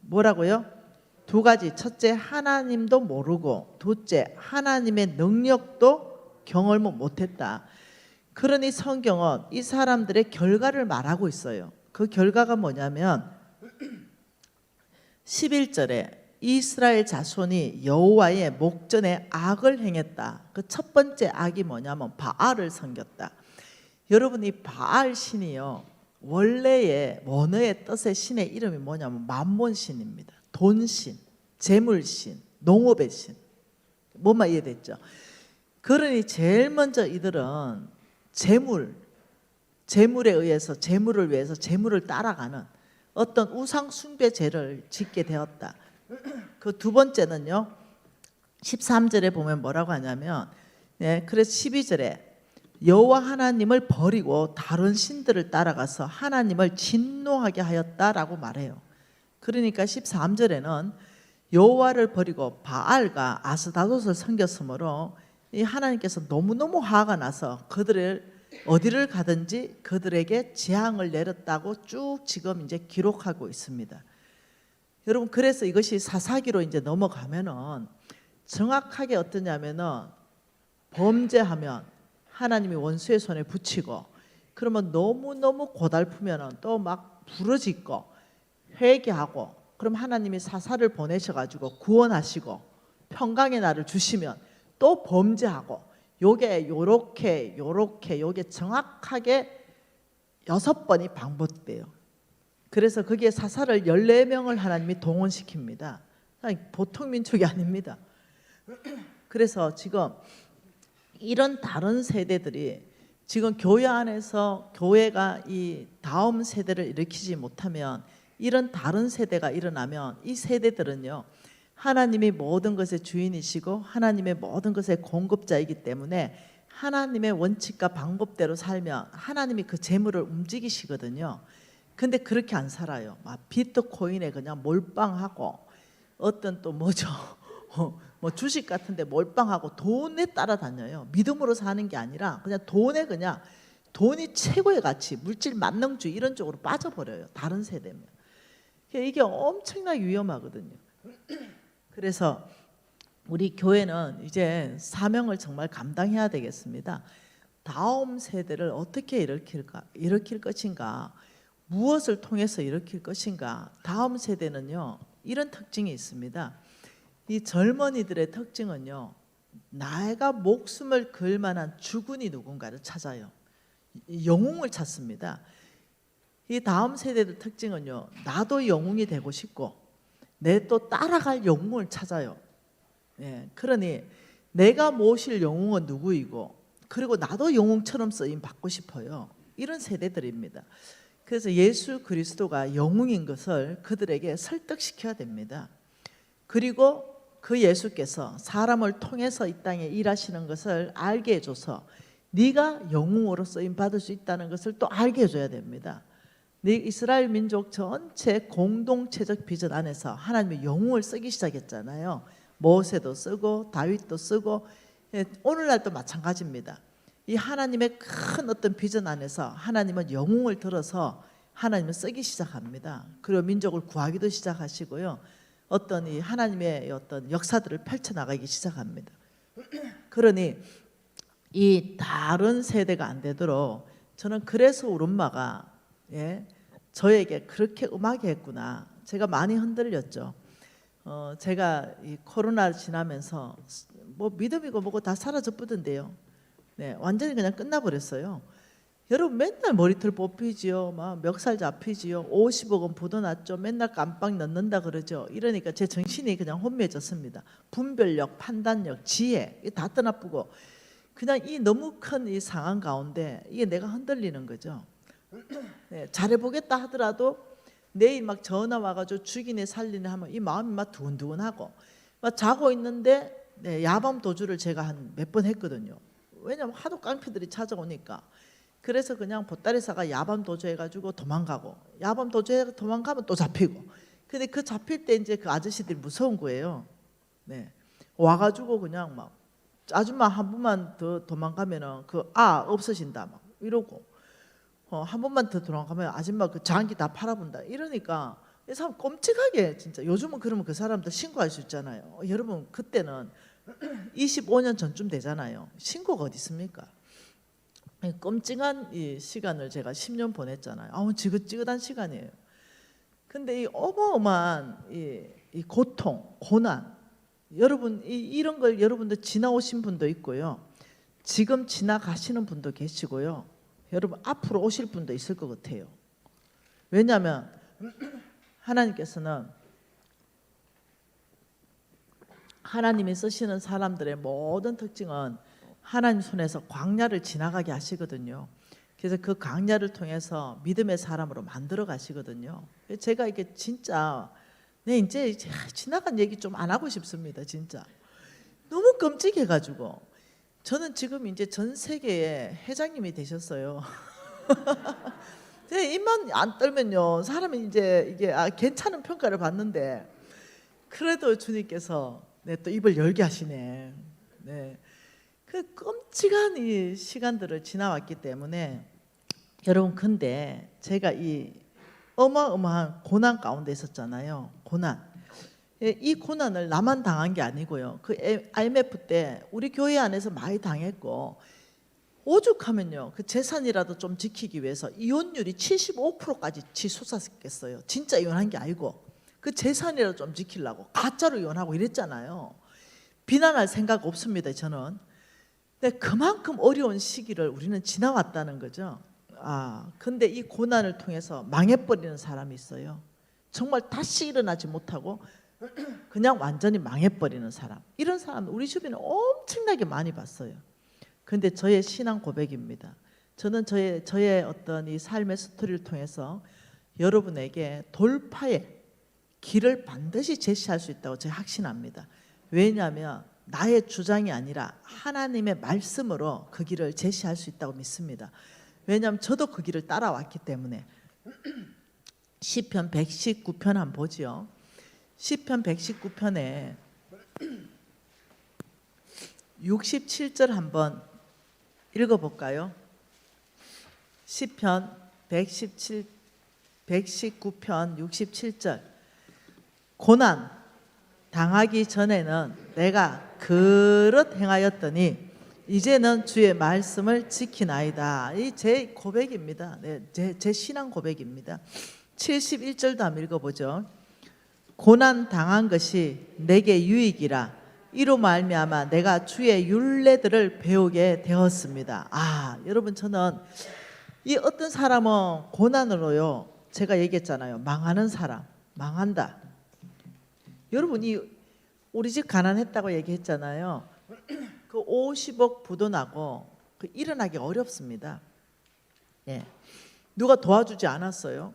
S1: 뭐라고요? 두 가지. 첫째, 하나님도 모르고, 둘째, 하나님의 능력도 경험을 못했다. 그러니 성경은 이 사람들의 결과를 말하고 있어요. 그 결과가 뭐냐면 11절에 이스라엘 자손이 여호와의 목전에 악을 행했다. 그 첫 번째 악이 뭐냐면 바알을 섬겼다. 여러분, 이 바알 신이요 원래의 원어의 뜻의 신의 이름이 뭐냐면 만몬신입니다. 돈신, 재물신, 농업의 신. 뭔말 이해됐죠? 그러니 제일 먼저 이들은 재물에 의해서, 재물을 위해서 재물을 따라가는 어떤 우상 숭배죄를 짓게 되었다. 그 두 번째는요 13절에 보면 뭐라고 하냐면 그래서 12절에 여호와 하나님을 버리고 다른 신들을 따라가서 하나님을 진노하게 하였다라고 말해요. 그러니까 13절에는 여호와를 버리고 바알과 아스다롯을 섬겼으므로 이 하나님께서 너무너무 화가 나서 그들을 어디를 가든지 그들에게 재앙을 내렸다고 쭉 지금 이제 기록하고 있습니다. 여러분, 그래서 이것이 사사기로 이제 넘어가면은 정확하게 어떠냐면은 범죄하면 하나님이 원수의 손에 붙이고, 그러면 너무너무 고달프면은 또 막 부러지고 회개하고, 그럼 하나님이 사사를 보내셔가지고 구원하시고 평강의 날을 주시면 또 범죄하고, 요게 요렇게 요게 정확하게 6번이 반복돼요. 그래서 거기에 사사를 14명을 하나님이 동원시킵니다. 보통 민족이 아닙니다. 그래서 지금 이런 다른 세대들이 지금 교회 안에서 교회가 이 다음 세대를 일으키지 못하면, 이런 다른 세대가 일어나면 이 세대들은요 하나님이 모든 것의 주인이시고 하나님의 모든 것의 공급자이기 때문에 하나님의 원칙과 방법대로 살면 하나님이 그 재물을 움직이시거든요. 근데 그렇게 안 살아요. 막 비트코인에 그냥 몰빵하고, 어떤 또 뭐죠 뭐 주식 같은데 몰빵하고 돈에 따라다녀요. 믿음으로 사는 게 아니라 그냥 돈이 최고의 가치, 물질 만능주의 이런 쪽으로 빠져버려요. 다른 세대면. 이게 엄청나게 위험하거든요. 그래서 우리 교회는 이제 사명을 정말 감당해야 되겠습니다. 다음 세대를 어떻게 일으킬 것인가, 무엇을 통해서 일으킬 것인가. 다음 세대는요 이런 특징이 있습니다. 이 젊은이들의 특징은요 내가 목숨을 걸 만한 주군이 누군가를 찾아요. 영웅을 찾습니다. 이 다음 세대들 특징은요 나도 영웅이 되고 싶고 내 또 따라갈 영웅을 찾아요. 그러니 내가 모실 영웅은 누구이고, 그리고 나도 영웅처럼 쓰임 받고 싶어요. 이런 세대들입니다. 그래서 예수 그리스도가 영웅인 것을 그들에게 설득시켜야 됩니다. 그리고 그 예수께서 사람을 통해서 이 땅에 일하시는 것을 알게 해줘서 네가 영웅으로 쓰임 받을 수 있다는 것을 또 알게 해줘야 됩니다. 이스라엘 민족 전체 공동체적 비전 안에서 하나님의 영웅을 쓰기 시작했잖아요. 모세도 쓰고 다윗도 쓰고, 오늘날도 마찬가지입니다. 이 하나님의 큰 어떤 비전 안에서 하나님은 영웅을 들어서 하나님을 쓰기 시작합니다. 그리고 민족을 구하기도 시작하시고요. 어떤 이 하나님의 어떤 역사들을 펼쳐나가기 시작합니다. 그러니 이 다른 세대가 안 되도록 저는 그래서 우리 엄마가 저에게 그렇게 음하게 했구나. 제가 많이 흔들렸죠. 제가 이 코로나 지나면서 뭐 믿음이고 뭐고 다 사라져 버던데요. 네, 완전히 그냥 끝나버렸어요. 여러분 맨날 머리털 뽑히지요, 막 멱살 잡히지요, 50억 원 부도났죠, 맨날 깜빡 넣는다 그러죠. 이러니까 제 정신이 그냥 혼미해졌습니다. 분별력, 판단력, 지혜 이게 다 떠나쁘고 그냥 이 너무 큰 이 상황 가운데 이게 내가 흔들리는 거죠. 네, 잘해보겠다 하더라도 내일 막 전화 와가지고 죽이네 살리네 하면 이 마음이 막 두근두근하고 막 자고 있는데 네, 야밤 도주를 제가 한 몇 번 했거든요. 왜냐면 하도 깡패들이 찾아오니까. 그래서 그냥 보따리사가 야밤 도주해가지고 도망가고 야밤 도주해 도망가면 또 잡히고. 근데 그 잡힐 때 이제 그 아저씨들이 무서운 거예요. 네, 와가지고 그냥 막 아줌마 한 번만 더 도망가면은 그 없어진다 막 이러고 한 번만 더 도망가면 아줌마 그 장기 다 팔아본다 이러니까 이 사람 끔찍하게 진짜 요즘은 그러면 그 사람들 신고할 수 있잖아요. 여러분 그때는 25년 전쯤 되잖아요. 신고가 어디 있습니까? 끔찍한 이 시간을 제가 10년 보냈잖아요. 지긋지긋한 시간이에요. 근데 이 어마어마한 이 고통, 고난, 여러분 이런 걸 여러분들 지나오신 분도 있고요. 지금 지나가시는 분도 계시고요. 여러분 앞으로 오실 분도 있을 것 같아요. 왜냐하면 하나님께서는 하나님이 쓰시는 사람들의 모든 특징은 하나님 손에서 광야를 지나가게 하시거든요. 그래서 그 광야를 통해서 믿음의 사람으로 만들어 가시거든요. 제가 이게 진짜 이제 지나간 얘기 좀 안 하고 싶습니다. 진짜 너무 끔찍해가지고 저는 지금 이제 전 세계의 회장님이 되셨어요. 입만 안 떨면요 사람이 이제 이게 괜찮은 평가를 받는데 그래도 주님께서 또 입을 열게 하시네. 네, 그 끔찍한 이 시간들을 지나왔기 때문에 여러분 근데 제가 이 어마어마한 고난 가운데 있었잖아요. 고난. 이 고난을 나만 당한 게 아니고요. 그 IMF 때 우리 교회 안에서 많이 당했고 오죽하면요. 그 재산이라도 좀 지키기 위해서 이혼율이 75%까지 치솟았겠어요. 진짜 이혼한 게 아니고 그 재산이라도 좀 지키려고 가짜로 이혼하고 이랬잖아요. 비난할 생각 없습니다. 저는. 근데 그만큼 어려운 시기를 우리는 지나왔다는 거죠. 근데 이 고난을 통해서 망해버리는 사람이 있어요. 정말 다시 일어나지 못하고 그냥 완전히 망해버리는 사람. 이런 사람 우리 주변에 엄청나게 많이 봤어요. 근데 저의 신앙 고백입니다. 저는 저의 어떤 이 삶의 스토리를 통해서 여러분에게 돌파의 길을 반드시 제시할 수 있다고 제가 확신합니다. 왜냐하면 나의 주장이 아니라 하나님의 말씀으로 그 길을 제시할 수 있다고 믿습니다. 왜냐하면 저도 그 길을 따라왔기 때문에. 시편 119편 한번 보죠. 시편 119편에 67절 한번 읽어볼까요? 시편 119편 67절. 고난 당하기 전에는 내가 그릇 행하였더니 이제는 주의 말씀을 지키나이다. 이 제 고백입니다. 네, 제 신앙 고백입니다. 71절도 한번 읽어보죠. 고난 당한 것이 내게 유익이라 이로 말미암아 내가 주의 율례들을 배우게 되었습니다. 여러분 저는 이 어떤 사람은 고난으로요 제가 얘기했잖아요. 망하는 사람 망한다. 여러분이 우리 집 가난했다고 얘기했잖아요. 그 50억 부도 나고 그 일어나기 어렵습니다. 예. 누가 도와주지 않았어요.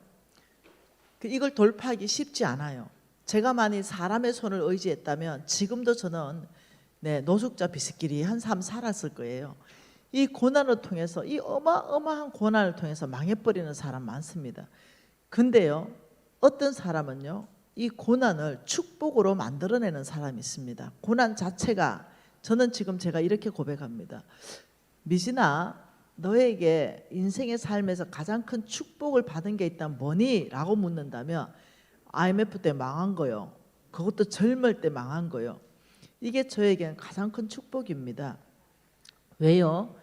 S1: 이걸 돌파하기 쉽지 않아요. 제가 만일 사람의 손을 의지했다면 지금도 저는 노숙자 비스끼리한 삶 살았을 거예요. 이 고난을 통해서 이 어마어마한 고난을 통해서 망해버리는 사람 많습니다. 근데요 어떤 사람은요 이 고난을 축복으로 만들어내는 사람이 있습니다. 고난 자체가 저는 지금 제가 이렇게 고백합니다. 미진아 너에게 인생의 삶에서 가장 큰 축복을 받은 게 있다면 뭐니? 라고 묻는다면 IMF 때 망한 거요. 그것도 젊을 때 망한 거요. 이게 저에게는 가장 큰 축복입니다. 왜요?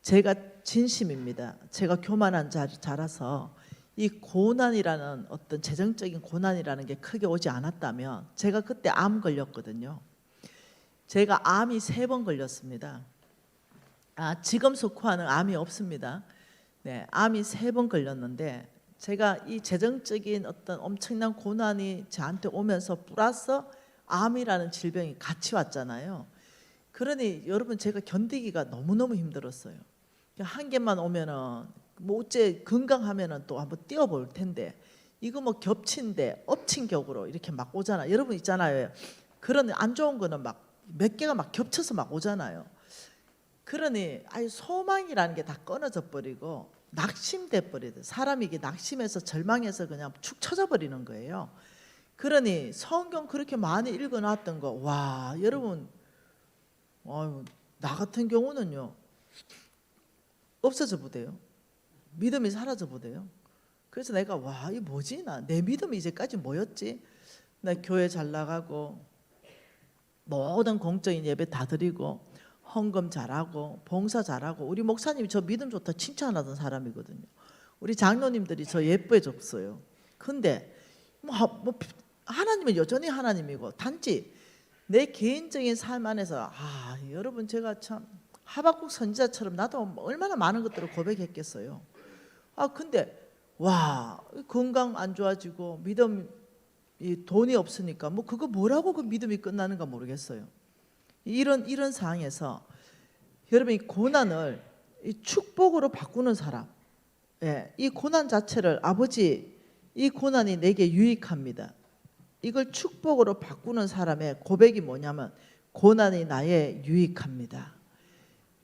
S1: 제가 진심입니다. 제가 교만한 자라서 이 고난이라는 어떤 재정적인 고난이라는 게 크게 오지 않았다면 제가 그때 암 걸렸거든요. 제가 암이 3번 걸렸습니다. 지금 속후하는 암이 없습니다. 네, 암이 3번 걸렸는데 제가 이 재정적인 어떤 엄청난 고난이 저한테 오면서 플러스 암이라는 질병이 같이 왔잖아요. 그러니 여러분 제가 견디기가 너무너무 힘들었어요. 한 개만 오면은 뭐 어째 건강하면은 또 한번 뛰어볼 텐데 이거 뭐 겹친데 엎친 격으로 이렇게 막 오잖아. 여러분 있잖아요. 그런 안 좋은 거는 막 몇 개가 막 겹쳐서 막 오잖아요. 그러니 아예 소망이라는 게 다 끊어져 버리고 낙심돼 버리듯 사람이 이게 낙심해서 절망해서 그냥 축 처져 버리는 거예요. 그러니 성경 그렇게 많이 읽어놨던 거, 와 여러분, 나 같은 경우는요 없어져 보대요. 믿음이 사라져 보대요. 그래서 내가 와 이 뭐지, 내 믿음이 이제까지 뭐였지? 나 교회 잘 나가고 모든 공적인 예배 다 드리고 헌금 잘하고 봉사 잘하고, 우리 목사님이 저 믿음 좋다 칭찬하던 사람이거든요. 우리 장로님들이 저 예뻐해 줬어요. 근데 뭐 하나님은 여전히 하나님이고, 단지 내 개인적인 삶 안에서 여러분 제가 참 하박국 선지자처럼 나도 얼마나 많은 것들을 고백했겠어요. 근데 와 건강 안 좋아지고 믿음, 이 돈이 없으니까 뭐 그거 뭐라고 그 믿음이 끝나는가 모르겠어요. 이런 상황에서 여러분 이 고난을 이 축복으로 바꾸는 사람, 이 고난 자체를 아버지 이 고난이 내게 유익합니다, 이걸 축복으로 바꾸는 사람의 고백이 뭐냐면 고난이 나의 유익합니다.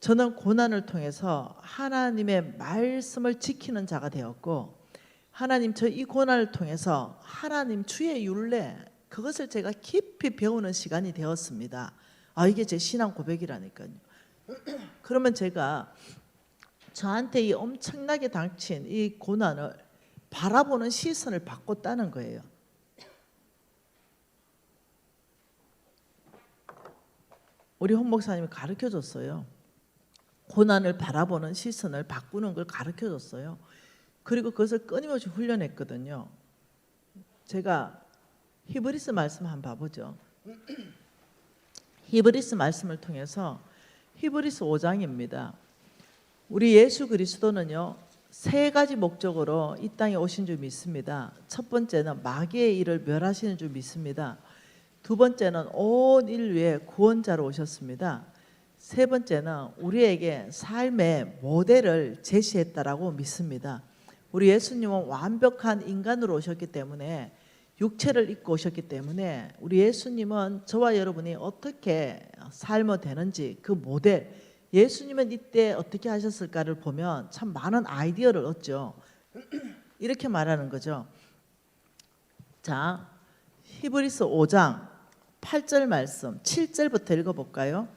S1: 저는 고난을 통해서 하나님의 말씀을 지키는 자가 되었고, 하나님 저 이 고난을 통해서 하나님 주의 율례, 그것을 제가 깊이 배우는 시간이 되었습니다. 이게 제 신앙 고백이라니까요. 그러면 제가 저한테 이 엄청나게 닥친 이 고난을 바라보는 시선을 바꿨다는 거예요. 우리 홍 목사님이 가르쳐 줬어요. 고난을 바라보는 시선을 바꾸는 걸 가르쳐 줬어요. 그리고 그것을 끊임없이 훈련했거든요. 제가 히브리스 말씀 한번 봐보죠. 히브리스 말씀을 통해서 히브리스 5장입니다. 우리 예수 그리스도는요 3가지 목적으로 이 땅에 오신 줄 믿습니다. 첫 번째는 마귀의 일을 멸하시는 줄 믿습니다. 두 번째는 온 인류의 구원자로 오셨습니다. 세 번째는 우리에게 삶의 모델을 제시했다라고 믿습니다. 우리 예수님은 완벽한 인간으로 오셨기 때문에, 육체를 입고 오셨기 때문에 우리 예수님은 저와 여러분이 어떻게 살면 되는지 그 모델, 예수님은 이때 어떻게 하셨을까를 보면 참 많은 아이디어를 얻죠. 이렇게 말하는 거죠. 자, 히브리서 5장 8절 말씀 7절부터 읽어볼까요?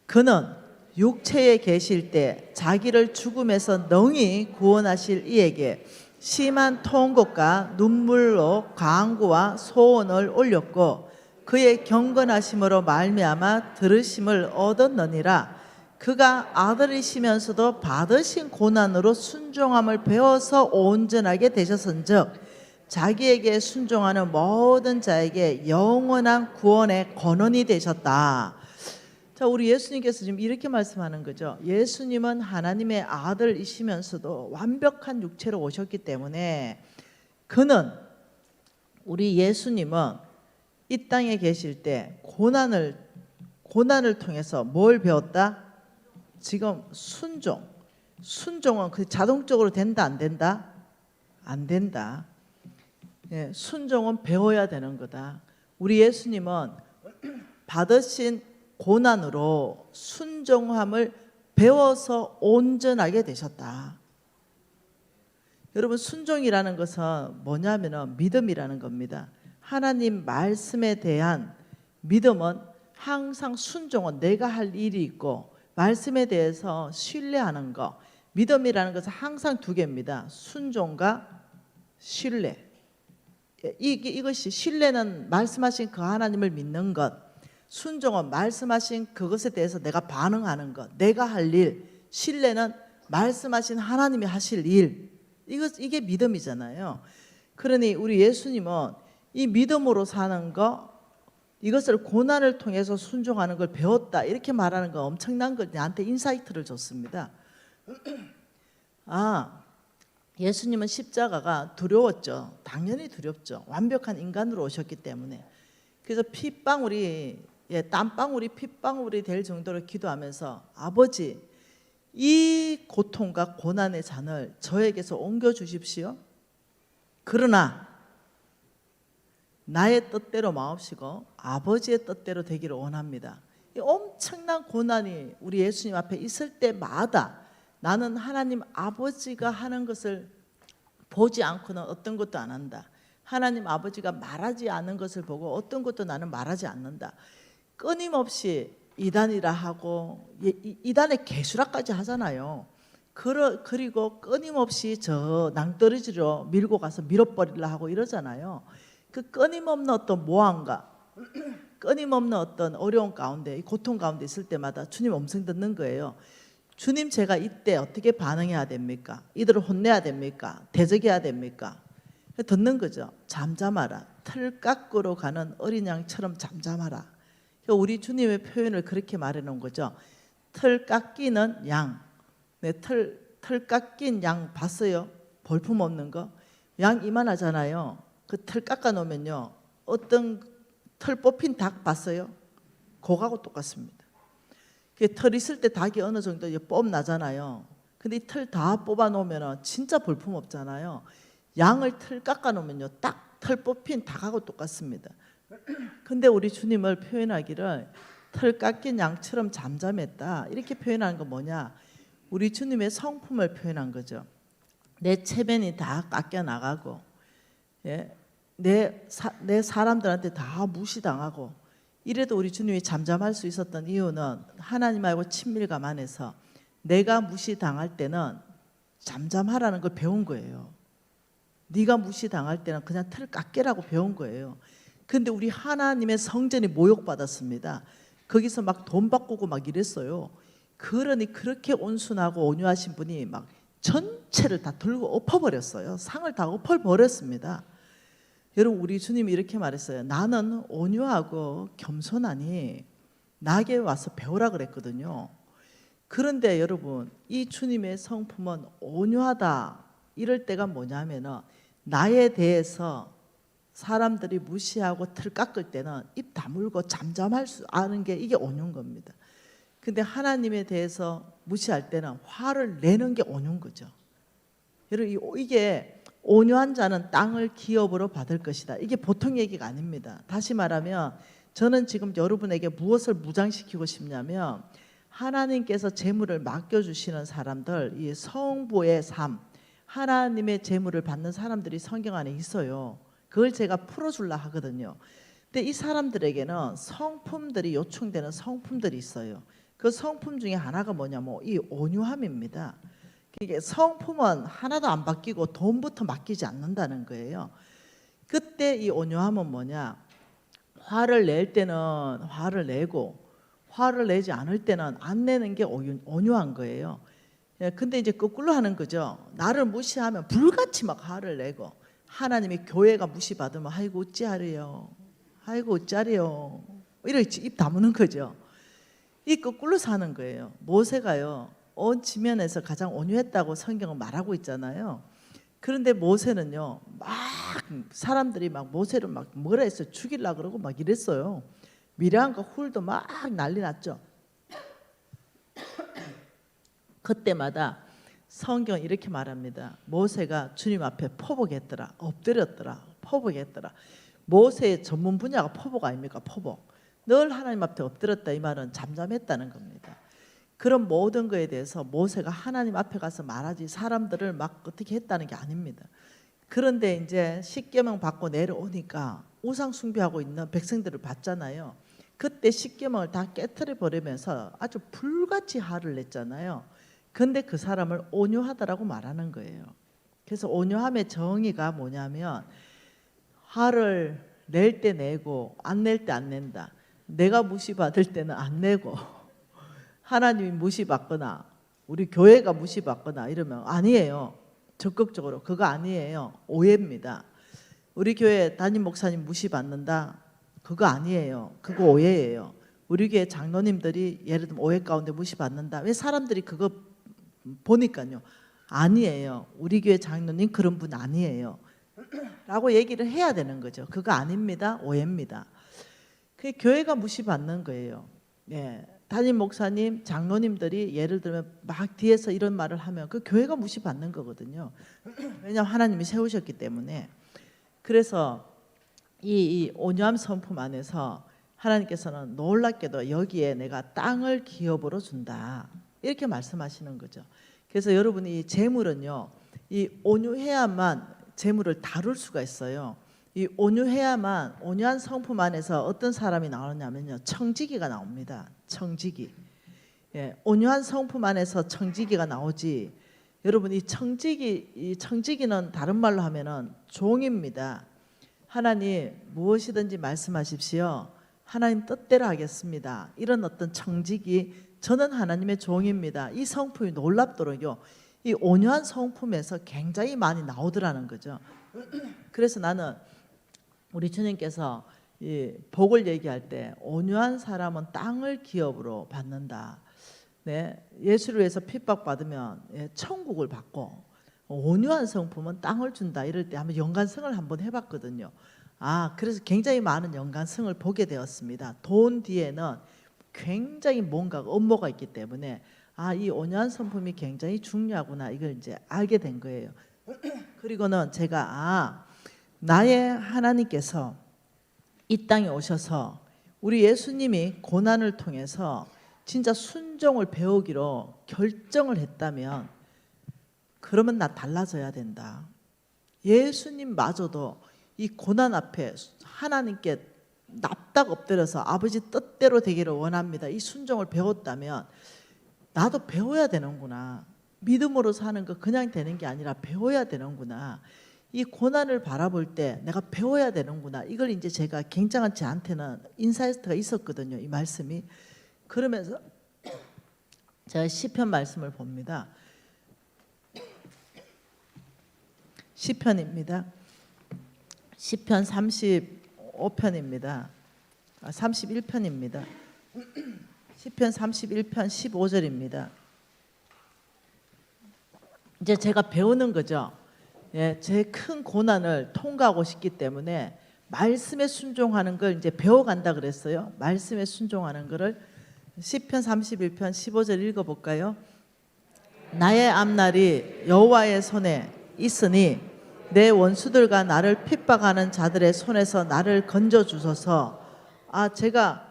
S1: 그는 육체에 계실 때 자기를 죽음에서 능히 구원하실 이에게 심한 통곡과 눈물로 간구와 소원을 올렸고, 그의 경건하심으로 말미암아 들으심을 얻었느니라. 그가 아들이시면서도 받으신 고난으로 순종함을 배워서 온전하게 되셨은즉 자기에게 순종하는 모든 자에게 영원한 구원의 권원이 되셨다. 자, 우리 예수님께서 지금 이렇게 말씀하는 거죠. 예수님은 하나님의 아들이시면서도 완벽한 육체로 오셨기 때문에, 그는, 우리 예수님은 이 땅에 계실 때 고난을 통해서 뭘 배웠다? 지금 순종은 그 자동적으로 된다 안 된다? 안 된다. 순종은 배워야 되는 거다. 우리 예수님은 받으신 고난으로 순종함을 배워서 온전하게 되셨다. 여러분 순종이라는 것은 뭐냐면 믿음이라는 겁니다. 하나님 말씀에 대한 믿음은 항상, 순종은 내가 할 일이 있고 말씀에 대해서 신뢰하는 거. 믿음이라는 것은 항상 2개입니다. 순종과 신뢰. 이것이, 신뢰는 말씀하신 그 하나님을 믿는 것, 순종은 말씀하신 그것에 대해서 내가 반응하는 것, 내가 할 일. 신뢰는 말씀하신 하나님이 하실 일. 이게 믿음이잖아요. 그러니 우리 예수님은 이 믿음으로 사는 거, 이것을 고난을 통해서 순종하는 걸 배웠다. 이렇게 말하는 거 엄청난 걸 나한테 인사이트를 줬습니다. 예수님은 십자가가 두려웠죠. 당연히 두렵죠. 완벽한 인간으로 오셨기 때문에. 그래서 핏방울이 땀방울이 핏방울이 될 정도로 기도하면서 아버지, 이 고통과 고난의 잔을 저에게서 옮겨주십시오. 그러나 나의 뜻대로 마옵시고 아버지의 뜻대로 되기를 원합니다. 이 엄청난 고난이 우리 예수님 앞에 있을 때마다 나는 하나님 아버지가 하는 것을 보지 않고는 어떤 것도 안 한다. 하나님 아버지가 말하지 않은 것을 보고 어떤 것도 나는 말하지 않는다. 끊임없이 이단이라 하고 이단의 개수라까지 하잖아요. 그리고 끊임없이 저 낭떠러지로 밀고 가서 밀어버리려 하고 이러잖아요. 그 끊임없는 어떤 모함과 끊임없는 어떤 어려운 가운데, 고통 가운데 있을 때마다 주님 음성 듣는 거예요. 주님, 제가 이때 어떻게 반응해야 됩니까? 이들을 혼내야 됩니까? 대적해야 됩니까? 듣는 거죠. 잠잠하라. 틀 깎으러 가는 어린 양처럼 잠잠하라. 우리 주님의 표현을 그렇게 말해 놓은 거죠. 틀 깎이는 양. 틀 깎인 양 봤어요? 볼품 없는 거? 양 이만하잖아요. 그 틀 깎아 놓으면요, 어떤 털 뽑힌 닭 봤어요? 그거하고 똑같습니다. 털 있을 때 닭이 어느 정도 뽐 나잖아요. 근데 이 털 다 뽑아 놓으면 진짜 볼품 없잖아요. 양을 틀 깎아 놓으면요, 딱 털 뽑힌 닭하고 똑같습니다. 근데 우리 주님을 표현하기를 털 깎인 양처럼 잠잠했다, 이렇게 표현하는 건 뭐냐? 우리 주님의 성품을 표현한 거죠. 내 체면이 다 깎여 나가고, 내 사람들한테 다 무시당하고, 이래도 우리 주님이 잠잠할 수 있었던 이유는 하나님하고 친밀감 안에서 내가 무시당할 때는 잠잠하라는 걸 배운 거예요. 네가 무시당할 때는 그냥 틀 깎게라고 배운 거예요. 근데 우리 하나님의 성전이 모욕받았습니다. 거기서 막 돈 바꾸고 막 이랬어요. 그러니 그렇게 온순하고 온유하신 분이 막 전체를 다 들고 엎어버렸어요. 상을 다 엎어버렸습니다. 여러분, 우리 주님이 이렇게 말했어요. 나는 온유하고 겸손하니 나에게 와서 배우라 그랬거든요. 그런데 여러분, 이 주님의 성품은 온유하다 이럴 때가 뭐냐면, 나에 대해서 사람들이 무시하고 틀 깎을 때는 입 다물고 잠잠할 수 아는 게 이게 온유인 겁니다. 근데 하나님에 대해서 무시할 때는 화를 내는 게 온유인 거죠. 여러분, 이게 온유한 자는 땅을 기업으로 받을 것이다. 이게 보통 얘기가 아닙니다. 다시 말하면 저는 지금 여러분에게 무엇을 무장시키고 싶냐면, 하나님께서 재물을 맡겨주시는 사람들, 이 성부의 삶, 하나님의 재물을 받는 사람들이 성경 안에 있어요. 그걸 제가 풀어주려 하거든요. 근데 이 사람들에게는 성품들이 요청되는 성품들이 있어요. 그 성품 중에 하나가 뭐냐면 이 온유함입니다. 이게 성품은 하나도 안 바뀌고 돈부터 맡기지 않는다는 거예요. 그때 이 온유함은 뭐냐? 화를 낼 때는 화를 내고 화를 내지 않을 때는 안 내는 게 온유한 거예요. 근데 이제 거꾸로 하는 거죠. 나를 무시하면 불같이 막 화를 내고, 하나님이 교회가 무시받으면 아이고 어찌하래요, 아이고 어찌하래요, 이렇게 입 다무는 거죠. 이 거꾸로 사는 거예요. 모세가요, 온 지면에서 가장 온유했다고 성경은 말하고 있잖아요. 그런데 모세는요, 막 사람들이 막 모세를 막 뭐라 해서 죽이려고 그러고 막 이랬어요. 미량과 훌도 막 난리 났죠. 그때마다 성경 이렇게 말합니다. 모세가 주님 앞에 포복했더라, 엎드렸더라, 포복했더라. 모세의 전문 분야가 포복 아닙니까? 포복. 늘 하나님 앞에 엎드렸다, 이 말은 잠잠했다는 겁니다. 그런 모든 거에 대해서 모세가 하나님 앞에 가서 말하지 사람들을 막 어떻게 했다는 게 아닙니다. 그런데 이제 십계명 받고 내려오니까 우상 숭배하고 있는 백성들을 봤잖아요. 그때 십계명을 다 깨트려 버리면서 아주 불같이 화를 냈잖아요. 근데 그 사람을 온유하다라고 말하는 거예요. 그래서 온유함의 정의가 뭐냐면, 화를 낼 때 내고 안 낼 때 안 낸다. 내가 무시받을 때는 안 내고, 하나님이 무시받거나 우리 교회가 무시받거나 이러면 아니에요. 적극적으로 그거 아니에요. 오해입니다. 우리 교회 담임 목사님 무시받는다, 그거 아니에요. 그거 오해예요. 우리 교회 장로님들이 예를 들면 오해 가운데 무시받는다. 왜 사람들이 그거 보니까요. 아니에요. 우리 교회 장로님 그런 분 아니에요. 라고 얘기를 해야 되는 거죠. 그거 아닙니다. 오해입니다. 그 교회가 무시받는 거예요. 예. 담임 목사님, 장로님들이 예를 들면 막 뒤에서 이런 말을 하면 그 교회가 무시받는 거거든요. 왜냐하면 하나님이 세우셨기 때문에. 그래서 이 온유함 성품 안에서 하나님께서는 놀랍게도 여기에 내가 땅을 기업으로 준다. 이렇게 말씀하시는 거죠. 그래서 여러분이 이 재물은요. 이 온유해야만 재물을 다룰 수가 있어요. 이 온유해야만 온유한 성품 안에서 어떤 사람이 나오냐면요. 청지기가 나옵니다. 청지기. 예, 온유한 성품 안에서 청지기가 나오지. 여러분 이 청지기는 다른 말로 하면은 종입니다. 하나님 무엇이든지 말씀하십시오. 하나님 뜻대로 하겠습니다. 이런 어떤 청지기, 저는 하나님의 종입니다. 이 성품이 놀랍도록요. 이 온유한 성품에서 굉장히 많이 나오더라는 거죠. 그래서 나는 우리 주님께서 이 복을 얘기할 때 온유한 사람은 땅을 기업으로 받는다. 네, 예수를 위해서 핍박받으면 천국을 받고 온유한 성품은 땅을 준다. 이럴 때 한번 연관성을 한번 해봤거든요. 그래서 굉장히 많은 연관성을 보게 되었습니다. 돈 뒤에는 굉장히 뭔가 업무가 있기 때문에 이 온유한 성품이 굉장히 중요하구나. 이걸 이제 알게 된 거예요. 그리고는 제가 나의 하나님께서 이 땅에 오셔서 우리 예수님이 고난을 통해서 진짜 순종을 배우기로 결정을 했다면 그러면 나 달라져야 된다. 예수님마저도 이 고난 앞에 하나님께 납작 엎드려서 아버지 뜻대로 되기를 원합니다. 이 순종을 배웠다면 나도 배워야 되는구나. 믿음으로 사는 거 그냥 되는 게 아니라 배워야 되는구나. 이 고난을 바라볼 때 내가 배워야 되는구나. 이걸 이제 제가 굉장한 저한테는 인사이트가 있었거든요. 이 말씀이. 그러면서 제가 시편 말씀을 봅니다. 시편입니다. 시편 35편입니다. 31편입니다. 시편 31편 15절입니다. 이제 제가 배우는 거죠. 예, 제 큰 고난을 통과하고 싶기 때문에 말씀에 순종하는 걸 이제 배워간다 그랬어요. 말씀에 순종하는 거를 시편 31편 15절 읽어볼까요? 나의 앞날이 여호와의 손에 있으니 내 원수들과 나를 핍박하는 자들의 손에서 나를 건져 주소서. 제가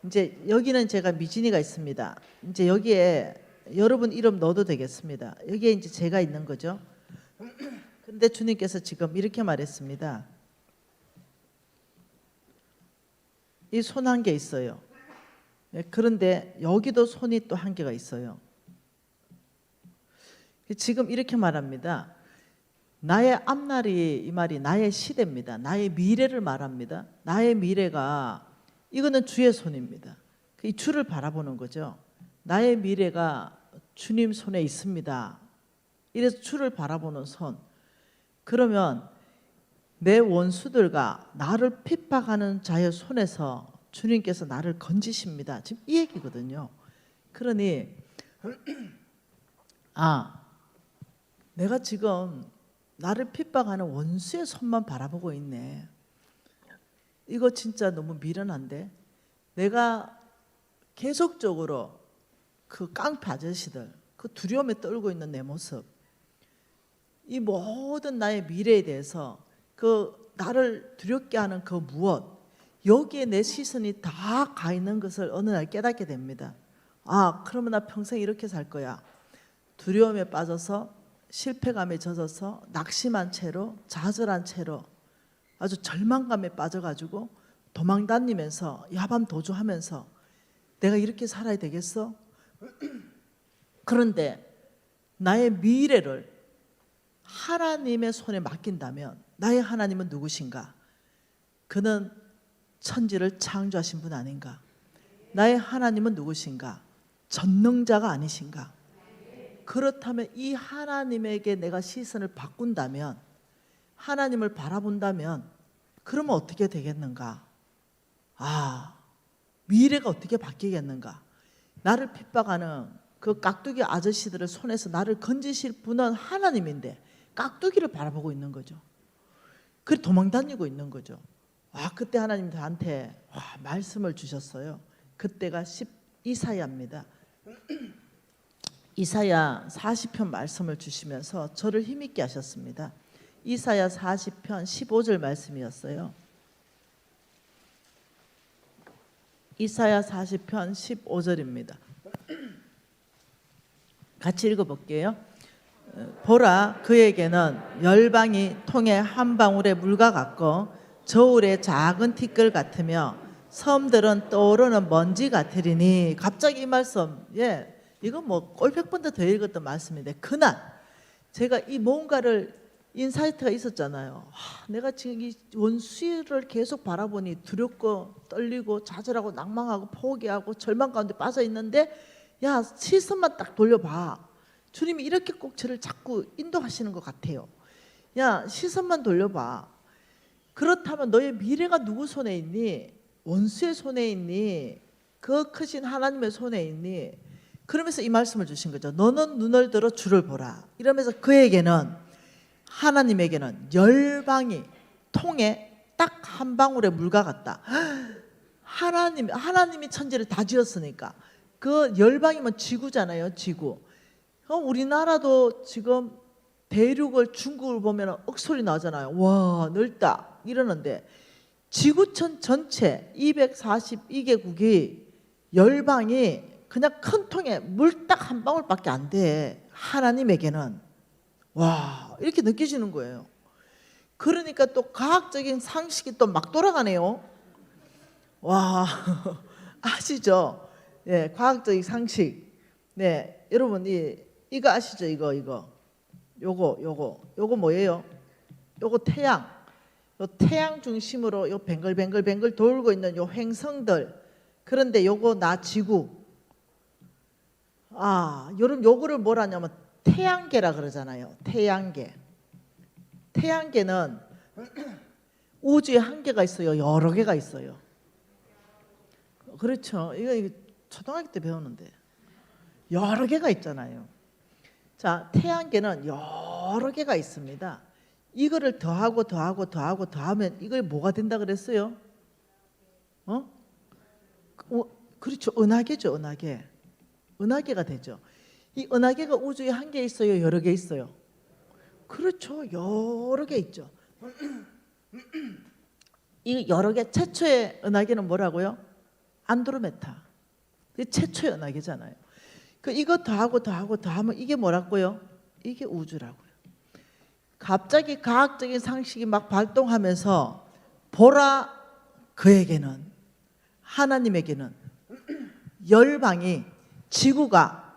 S1: 이제 여기는 제가 미진이가 있습니다. 이제 여기에 여러분 이름 넣어도 되겠습니다. 여기에 이제 제가 있는 거죠. 그런데 주님께서 지금 이렇게 말했습니다. 이 손 한 개 있어요. 그런데 여기도 손이 또 한 개가 있어요. 지금 이렇게 말합니다. 나의 앞날이, 이 말이 나의 시대입니다. 나의 미래를 말합니다. 나의 미래가 이거는 주의 손입니다. 이 주를 바라보는 거죠. 나의 미래가 주님 손에 있습니다. 이래서 주를 바라보는 손. 그러면 내 원수들과 나를 핍박하는 자의 손에서 주님께서 나를 건지십니다. 지금 이 얘기거든요. 그러니 내가 지금 나를 핍박하는 원수의 손만 바라보고 있네. 이거 진짜 너무 미련한데. 내가 계속적으로 그 깡패 아저씨들, 그 두려움에 떨고 있는 내 모습, 이 모든 나의 미래에 대해서 그 나를 두렵게 하는 그 무엇, 여기에 내 시선이 다 가 있는 것을 어느 날 깨닫게 됩니다. 그러면 나 평생 이렇게 살 거야. 두려움에 빠져서 실패감에 젖어서 낙심한 채로 좌절한 채로 아주 절망감에 빠져가지고 도망다니면서 야밤 도주하면서 내가 이렇게 살아야 되겠어? 그런데 나의 미래를 하나님의 손에 맡긴다면 나의 하나님은 누구신가? 그는 천지를 창조하신 분 아닌가? 나의 하나님은 누구신가? 전능자가 아니신가? 그렇다면 이 하나님에게 내가 시선을 바꾼다면, 하나님을 바라본다면 그러면 어떻게 되겠는가? 미래가 어떻게 바뀌겠는가. 나를 핍박하는 그 깍두기 아저씨들을 손에서 나를 건지실 분은 하나님인데 깍두기를 바라보고 있는 거죠. 그래 도망다니고 있는 거죠. 그때 하나님 저한테 말씀을 주셨어요. 그때가 이사야입니다. 이사야 40편 말씀을 주시면서 저를 힘있게 하셨습니다. 이사야 40편 15절 말씀이었어요. 이사야 40편 15절입니다. 같이 읽어볼게요. 보라, 그에게는 열방이 통에 한 방울의 물과 같고 저울의 작은 티끌 같으며 섬들은 떠오르는 먼지 같으리니. 갑자기 이 말씀, 이거 뭐 꼴100번도 더 읽었던 말씀인데, 그날 제가 이 뭔가를 인사이트가 있었잖아요. 내가 지금 이 원수를 계속 바라보니 두렵고 떨리고 좌절하고 낭망하고 포기하고 절망 가운데 빠져 있는데, 야, 시선만 딱 돌려봐. 주님이 이렇게 꼭 저를 자꾸 인도하시는 것 같아요. 야, 시선만 돌려봐. 그렇다면 너의 미래가 누구 손에 있니? 원수의 손에 있니? 그 크신 하나님의 손에 있니? 그러면서 이 말씀을 주신 거죠. 너는 눈을 들어 주를 보라. 이러면서 그에게는, 하나님에게는 열방이 통에 딱 한 방울의 물과 같다. 하나님이 천지를 다 지었으니까 그 열방이면 지구잖아요. 지구. 우리나라도 지금 대륙을, 중국을 보면 억소리 나잖아요. 와, 넓다 이러는데, 지구촌 전체 242개국이 열방이 그냥 큰 통에 물 딱 한 방울밖에 안 돼. 하나님에게는 와, 이렇게 느껴지는 거예요. 그러니까 또 과학적인 상식이 또 막 돌아가네요. 와, 아시죠? 네, 과학적인 상식. 네, 여러분 이거 아시죠? 요거 뭐예요? 요거 태양. 요 태양 중심으로 요 뱅글뱅글 돌고 있는 요 행성들. 그런데 요거 나 지구. 여러분 요거를 뭐라냐면 태양계라 그러잖아요. 태양계. 태양계는 우주에 한 개가 있어요? 여러 개가 있어요? 그렇죠. 이거 초등학교 때 배우는데 여러 개가 있잖아요. 자, 태양계는 여러 개가 있습니다. 이거를 더하면 이걸 뭐가 된다 그랬어요? 그렇죠. 은하계죠. 은하계가 되죠. 이 은하계가 우주에 한 개 있어요? 여러 개 있어요? 그렇죠. 여러 개 있죠. 이 여러 개, 최초의 은하계는 뭐라고요? 안드로메다. 이게 최초의 은하계잖아요. 이거 더하면 이게 뭐라고요? 이게 우주라고요. 갑자기 과학적인 상식이 막 발동하면서, 보라, 그에게는, 하나님에게는 열방이, 지구가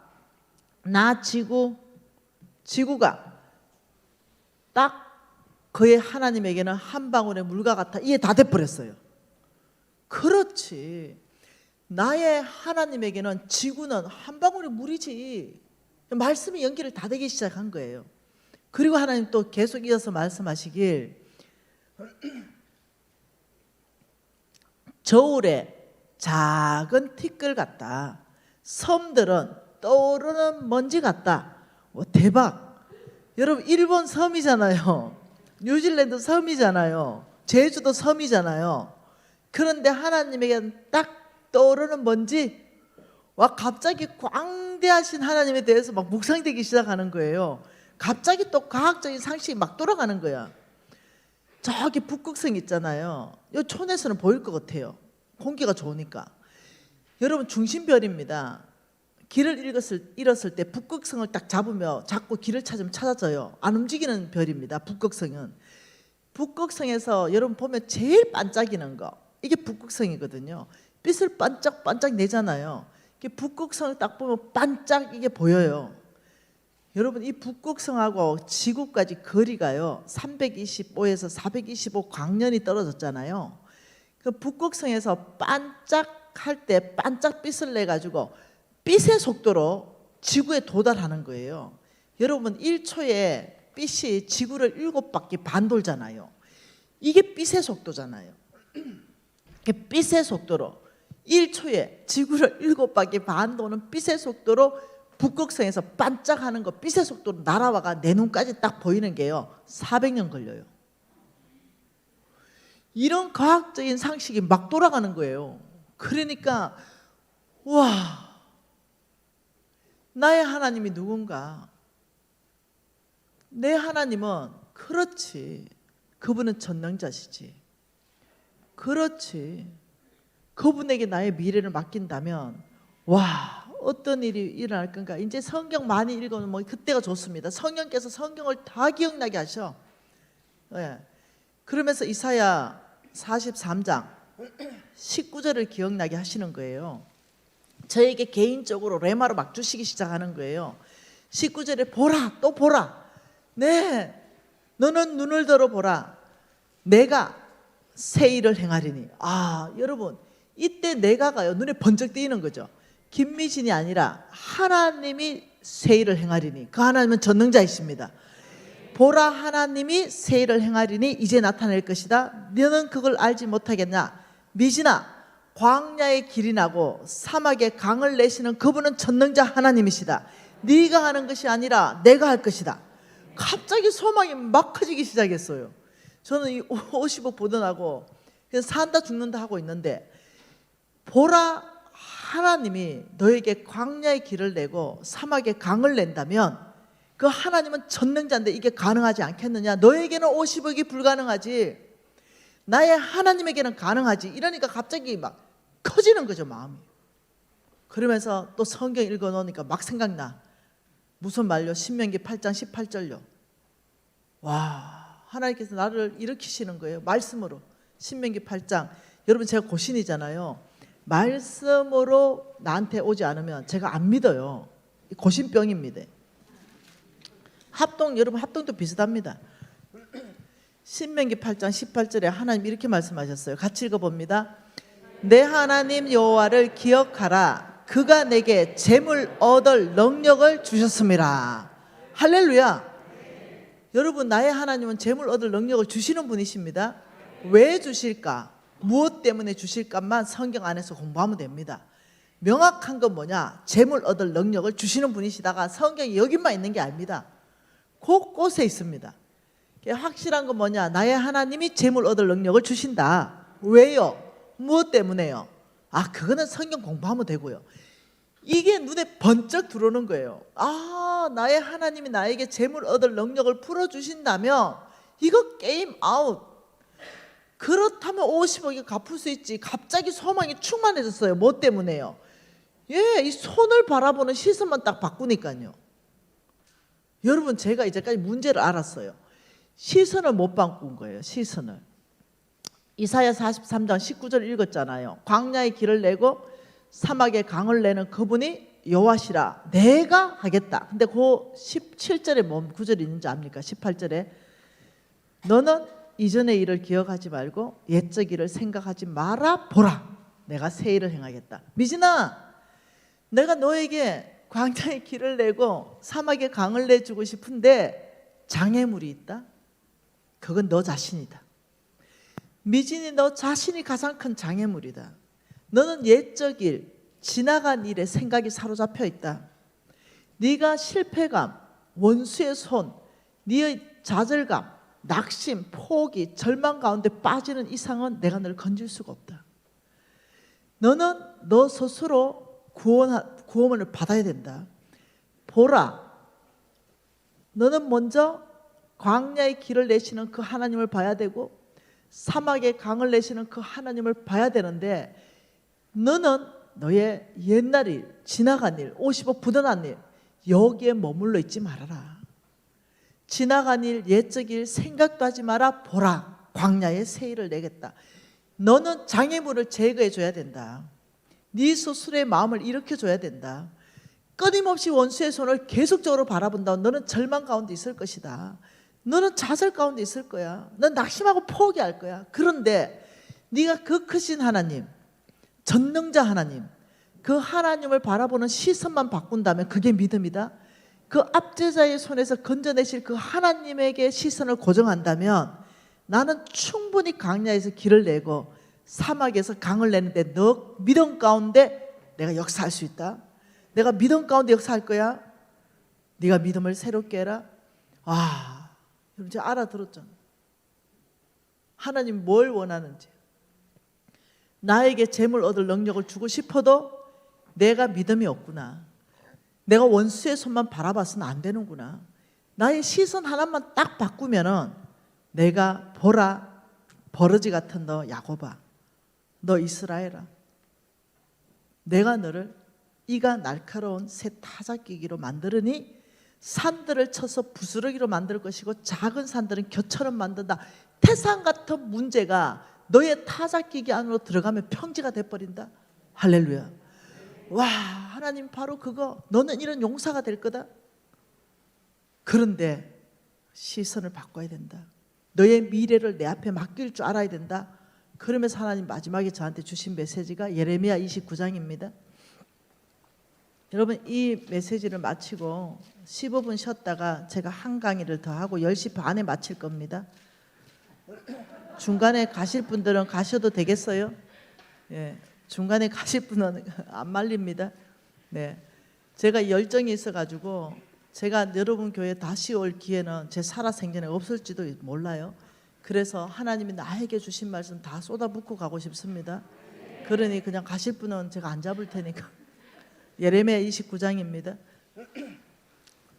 S1: 딱 그의 하나님에게는 한 방울의 물과 같아. 이게 다 돼버렸어요. 그렇지. 나의 하나님에게는 지구는 한 방울의 물이지. 말씀이 연결을 다 되기 시작한 거예요. 그리고 하나님 또 계속 이어서 말씀하시길, 저울에 작은 티끌 같다. 섬들은 떠오르는 먼지 같다. 대박. 여러분, 일본 섬이잖아요. 뉴질랜드 섬이잖아요. 제주도 섬이잖아요. 그런데 하나님에게는 딱 떠오르는 먼지. 갑자기 광대하신 하나님에 대해서 막 묵상되기 시작하는 거예요. 갑자기 또 과학적인 상식이 막 돌아가는 거야. 저기 북극성 있잖아요. 이 촌에서는 보일 것 같아요. 공기가 좋으니까. 여러분, 중심별입니다. 길을 잃었을 때 북극성을 딱 잡고 길을 찾으면 찾아져요. 안 움직이는 별입니다. 북극성은. 북극성에서 여러분 보면 제일 반짝이는 거, 이게 북극성이거든요. 빛을 반짝반짝 내잖아요. 북극성을 딱 보면 반짝 이게 보여요. 여러분, 이 북극성하고 지구까지 거리가요 325에서 425 광년이 떨어졌잖아요. 그 북극성에서 반짝할 때 반짝빛을 내가지고 빛의 속도로 지구에 도달하는 거예요. 여러분, 1초에 빛이 지구를 7바퀴 반 돌잖아요. 이게 빛의 속도잖아요. 빛의 속도로 1초에 지구를 7바퀴 반 도는 빛의 속도로 북극성에서 반짝하는 거 빛의 속도로 날아와가 내 눈까지 딱 보이는 게요 400년 걸려요. 이런 과학적인 상식이 막 돌아가는 거예요. 그러니까 와, 나의 하나님이 누군가? 내 하나님은 그렇지, 그분은 전능자시지. 그렇지, 그분에게 나의 미래를 맡긴다면 와, 어떤 일이 일어날 건가. 이제 성경 많이 읽으면 뭐 그때가 좋습니다. 성령께서 성경을 다 기억나게 하셔. 네. 그러면서 이사야 43장 19절을 기억나게 하시는 거예요. 저에게 개인적으로 레마로 막 주시기 시작하는 거예요. 19절에 보라, 또 보라. 네, 너는 눈을 들어보라. 내가 새 일을 행하리니. 아, 여러분, 이때 내가가요 눈에 번쩍 띄는 거죠. 김미진이 아니라 하나님이 새 일을 행하리니. 그 하나님은 전능자이십니다. 보라, 하나님이 새 일을 행하리니 이제 나타낼 것이다. 너는 그걸 알지 못하겠냐. 미진아, 광야의 길이 나고 사막에 강을 내시는 그분은 전능자 하나님이시다. 네가 하는 것이 아니라 내가 할 것이다. 갑자기 소망이 막 커지기 시작했어요. 저는 이 50억 보던하고 그래서 산다 죽는다 하고 있는데, 보라, 하나님이 너에게 광야의 길을 내고 사막에 강을 낸다면 그 하나님은 전능자인데 이게 가능하지 않겠느냐. 너에게는 50억이 불가능하지, 나의 하나님에게는 가능하지. 이러니까 갑자기 막 커지는 거죠, 마음이. 그러면서 또 성경 읽어놓으니까 막 생각나. 무슨 말요? 신명기 8장 18절요. 와, 하나님께서 나를 일으키시는 거예요, 말씀으로. 신명기 8장. 여러분, 제가 고신이잖아요. 말씀으로 나한테 오지 않으면 제가 안 믿어요. 고신병입니다. 합동, 여러분 합동도 비슷합니다. 신명기 8장 18절에 하나님 이렇게 말씀하셨어요. 같이 읽어봅니다. 내 하나님 여호와를 기억하라. 그가 내게 재물 얻을 능력을 주셨습니다. 할렐루야. 여러분, 나의 하나님은 재물 얻을 능력을 주시는 분이십니다. 왜 주실까? 무엇 때문에 주실까만 성경 안에서 공부하면 됩니다. 명확한 건 뭐냐? 재물 얻을 능력을 주시는 분이시다가 성경이 여기만 있는 게 아닙니다. 곳곳에 있습니다. 확실한 건 뭐냐? 나의 하나님이 재물 얻을 능력을 주신다. 왜요? 무엇 때문에요? 아, 그거는 성경 공부하면 되고요. 이게 눈에 번쩍 들어오는 거예요. 아, 나의 하나님이 나에게 재물 얻을 능력을 풀어주신다면 이거 게임 아웃. 그렇다면 50억이 갚을 수 있지. 갑자기 소망이 충만해졌어요. 뭐 때문에요? 예, 이 손을 바라보는 시선만 딱 바꾸니까요. 여러분, 제가 이제까지 문제를 알았어요. 시선을 못 바꾼 거예요. 시선을. 이사야 43장 19절 읽었잖아요. 광야의 길을 내고 사막에 강을 내는 그분이 여호와시라. 내가 하겠다. 근데 그 17절에 뭔 구절이 있는지 압니까? 18절에 너는 이전의 일을 기억하지 말고 옛적 일을 생각하지 마라. 보라, 내가 새 일을 행하겠다. 미진아, 내가 너에게 광야의 길을 내고 사막에 강을 내주고 싶은데 장애물이 있다? 그건 너 자신이다. 미진이, 너 자신이 가장 큰 장애물이다. 너는 옛적 일, 지나간 일에 생각이 사로잡혀 있다. 네가 실패감, 원수의 손, 네의 좌절감, 낙심, 포기, 절망 가운데 빠지는 이상은 내가 너를 건질 수가 없다. 너는 너 스스로 구원을 받아야 된다. 보라, 너는 먼저 광야의 길을 내시는 그 하나님을 봐야 되고 사막의 강을 내시는 그 하나님을 봐야 되는데, 너는 너의 옛날 일, 지나간 일, 50억 부도난 일, 여기에 머물러 있지 말아라. 지나간 일, 옛적 일 생각도 하지 마라. 보라, 광야에 새 일을 내겠다. 너는 장애물을 제거해 줘야 된다. 네 스스로의 마음을 일으켜줘야 된다. 끊임없이 원수의 손을 계속적으로 바라본다. 너는 절망 가운데 있을 것이다. 너는 좌절 가운데 있을 거야. 넌 낙심하고 포기할 거야. 그런데 네가 그 크신 하나님, 전능자 하나님, 그 하나님을 바라보는 시선만 바꾼다면 그게 믿음이다. 그 압제자의 손에서 건져내실 그 하나님에게 시선을 고정한다면 나는 충분히 광야에서 길을 내고 사막에서 강을 내는데 너 믿음 가운데 내가 역사할 수 있다. 내가 믿음 가운데 역사할 거야. 네가 믿음을 새롭게 해라. 아, 여러분 이제 알아들었잖아. 하나님 뭘 원하는지. 나에게 재물 얻을 능력을 주고 싶어도 내가 믿음이 없구나. 내가 원수의 손만 바라봤으면 안 되는구나. 나의 시선 하나만 딱 바꾸면은 내가 보라 버러지 같은 너 야곱아, 너 이스라엘아, 내가 너를 이가 날카로운 새 타작기기로 만들으니 산들을 쳐서 부스러기로 만들 것이고 작은 산들은 겨처럼 만든다. 태산 같은 문제가 너의 타작기기 안으로 들어가면 평지가 돼버린다. 할렐루야. 와, 하나님 바로 그거. 너는 이런 용사가 될 거다. 그런데 시선을 바꿔야 된다. 너의 미래를 내 앞에 맡길 줄 알아야 된다. 그러면서 하나님 마지막에 저한테 주신 메시지가 예레미야 29장입니다. 여러분 이 메시지를 마치고 15분 쉬었다가 제가 한 강의를 더 하고 10시 반에 마칠 겁니다. 중간에 가실 분들은 가셔도 되겠어요? 예, 중간에 가실 분은 안 말립니다. 네, 제가 열정이 있어가지고 제가 여러분 교회 다시 올 기회는 제 살아생전에 없을지도 몰라요. 그래서 하나님이 나에게 주신 말씀 다 쏟아붓고 가고 싶습니다. 그러니 그냥 가실 분은 제가 안 잡을 테니까. 예레미야 29장입니다.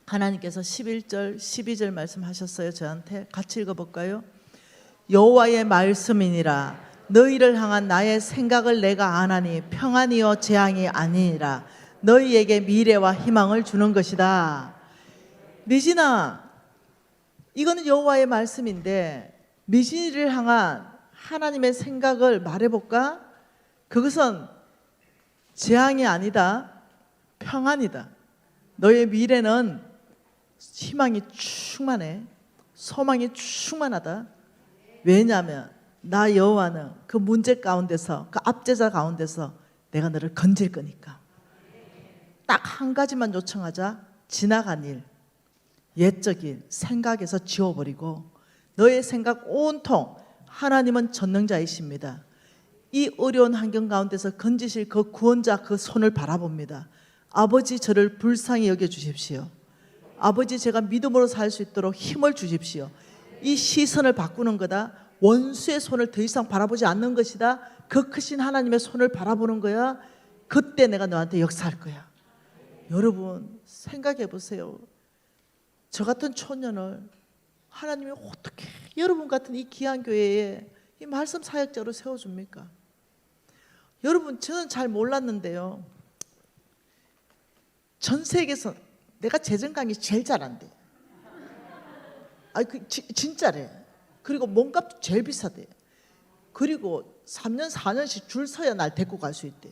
S1: 하나님께서 11절 12절 말씀하셨어요. 저한테 같이 읽어볼까요? 여호와의 말씀이니라. 너희를 향한 나의 생각을 내가 아나니 평안이요 재앙이 아니니라. 너희에게 미래와 희망을 주는 것이다. 미진아, 이거는 여호와의 말씀인데 미진이를 향한 하나님의 생각을 말해볼까? 그것은 재앙이 아니다. 평안이다. 너의 미래는 희망이 충만해. 소망이 충만하다. 왜냐하면 나 여호와는 그 문제 가운데서, 그 압제자 가운데서 내가 너를 건질 거니까. 딱 한 가지만 요청하자. 지나간 일, 옛적 일 생각에서 지워버리고 너의 생각 온통 하나님은 전능자이십니다. 이 어려운 환경 가운데서 건지실 그 구원자 그 손을 바라봅니다. 아버지 저를 불쌍히 여겨주십시오. 아버지 제가 믿음으로 살 수 있도록 힘을 주십시오. 이 시선을 바꾸는 거다. 원수의 손을 더 이상 바라보지 않는 것이다. 그 크신 하나님의 손을 바라보는 거야. 그때 내가 너한테 역사할 거야. 여러분 생각해 보세요. 저 같은 초년을 하나님이 어떻게 여러분 같은 이 귀한 교회에 이 말씀 사역자로 세워줍니까? 여러분 저는 잘 몰랐는데요, 전 세계에서 내가 재정 강의 제일 잘한대. 진짜래. 그리고 몸값도 제일 비싸대. 그리고 3년 4년씩 줄 서야 날 데리고 갈 수 있대.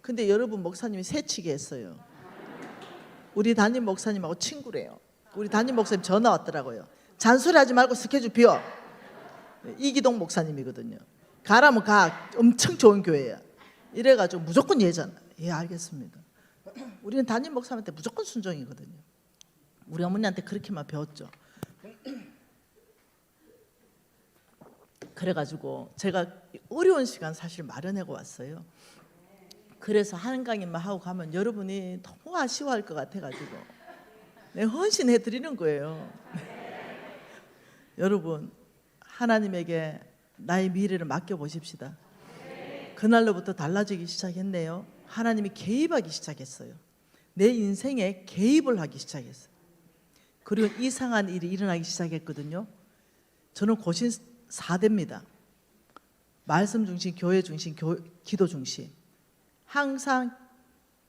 S1: 근데 여러분 목사님이 새치기 했어요. 우리 담임 목사님하고 친구래요. 우리 담임 목사님 전화 왔더라고요. 잔소리하지 말고 스케줄 비워. 이기동 목사님이거든요. 가라면 가. 엄청 좋은 교회야. 이래가지고 무조건 예잖아. 예, 알겠습니다. 우리는 담임 목사님한테 무조건 순종이거든요. 우리 어머니한테 그렇게만 배웠죠. 그래가지고 제가 어려운 시간 사실 마련하고 왔어요. 그래서 한 강의만 하고 가면 여러분이 너무 아쉬워할 것 같아가지고 내가 헌신해 드리는 거예요. 여러분 하나님에게 나의 미래를 맡겨보십시다. 그날로부터 달라지기 시작했네요. 하나님이 개입하기 시작했어요. 내 인생에 개입을 하기 시작했어요. 그리고 이상한 일이 일어나기 시작했거든요. 저는 고신 4대입니다. 말씀 중심, 교회 중심, 기도 중심. 항상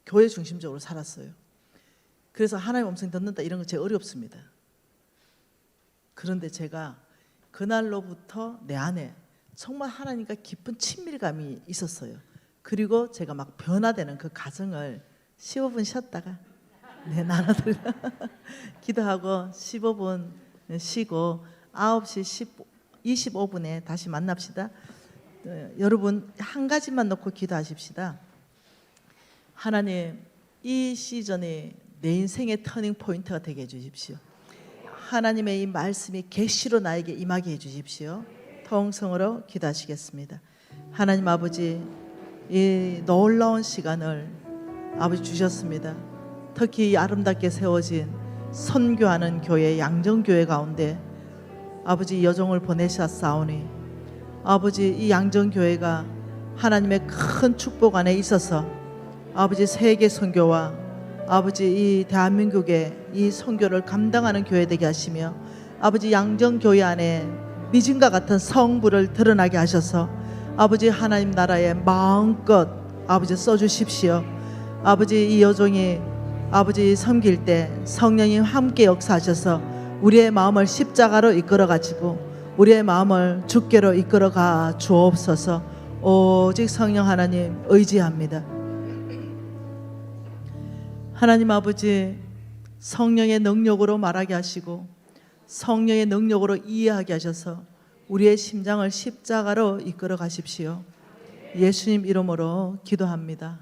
S1: 교회 중심적으로 살았어요. 그래서 하나님 음성 듣는다 이런 거 제일 어렵습니다. 그런데 제가 그날로부터 내 안에 정말 하나님과 깊은 친밀감이 있었어요. 그리고 제가 막 변화되는 그 과정을 15분 쉬었다가 나눠드려 기도하고 15분 쉬고 9시 25분에 다시 만납시다. 여러분 한 가지만 놓고 기도하십시다. 하나님 이 시즌이 내 인생의 터닝 포인트가 되게 해주십시오. 하나님의 이 말씀이 계시로 나에게 임하게 해주십시오. 통성으로 기도하시겠습니다. 하나님 아버지, 이 놀라운 시간을 아버지 주셨습니다. 특히 이 아름답게 세워진 선교하는 교회 양정교회 가운데 아버지 여종을 보내셨사오니 아버지 이 양정교회가 하나님의 큰 축복 안에 있어서 아버지 세계 선교와 아버지 이 대한민국의 이 선교를 감당하는 교회 되게 하시며 아버지 양정교회 안에 믿음과 같은 성부를 드러나게 하셔서 아버지 하나님 나라에 마음껏 아버지 써주십시오. 아버지 이 여종이 아버지 섬길 때 성령님 함께 역사하셔서 우리의 마음을 십자가로 이끌어 가지고 우리의 마음을 주께로 이끌어 가 주옵소서. 오직 성령 하나님 의지합니다. 하나님 아버지, 성령의 능력으로 말하게 하시고 성령의 능력으로 이해하게 하셔서 우리의 심장을 십자가로 이끌어 가십시오. 예수님 이름으로 기도합니다.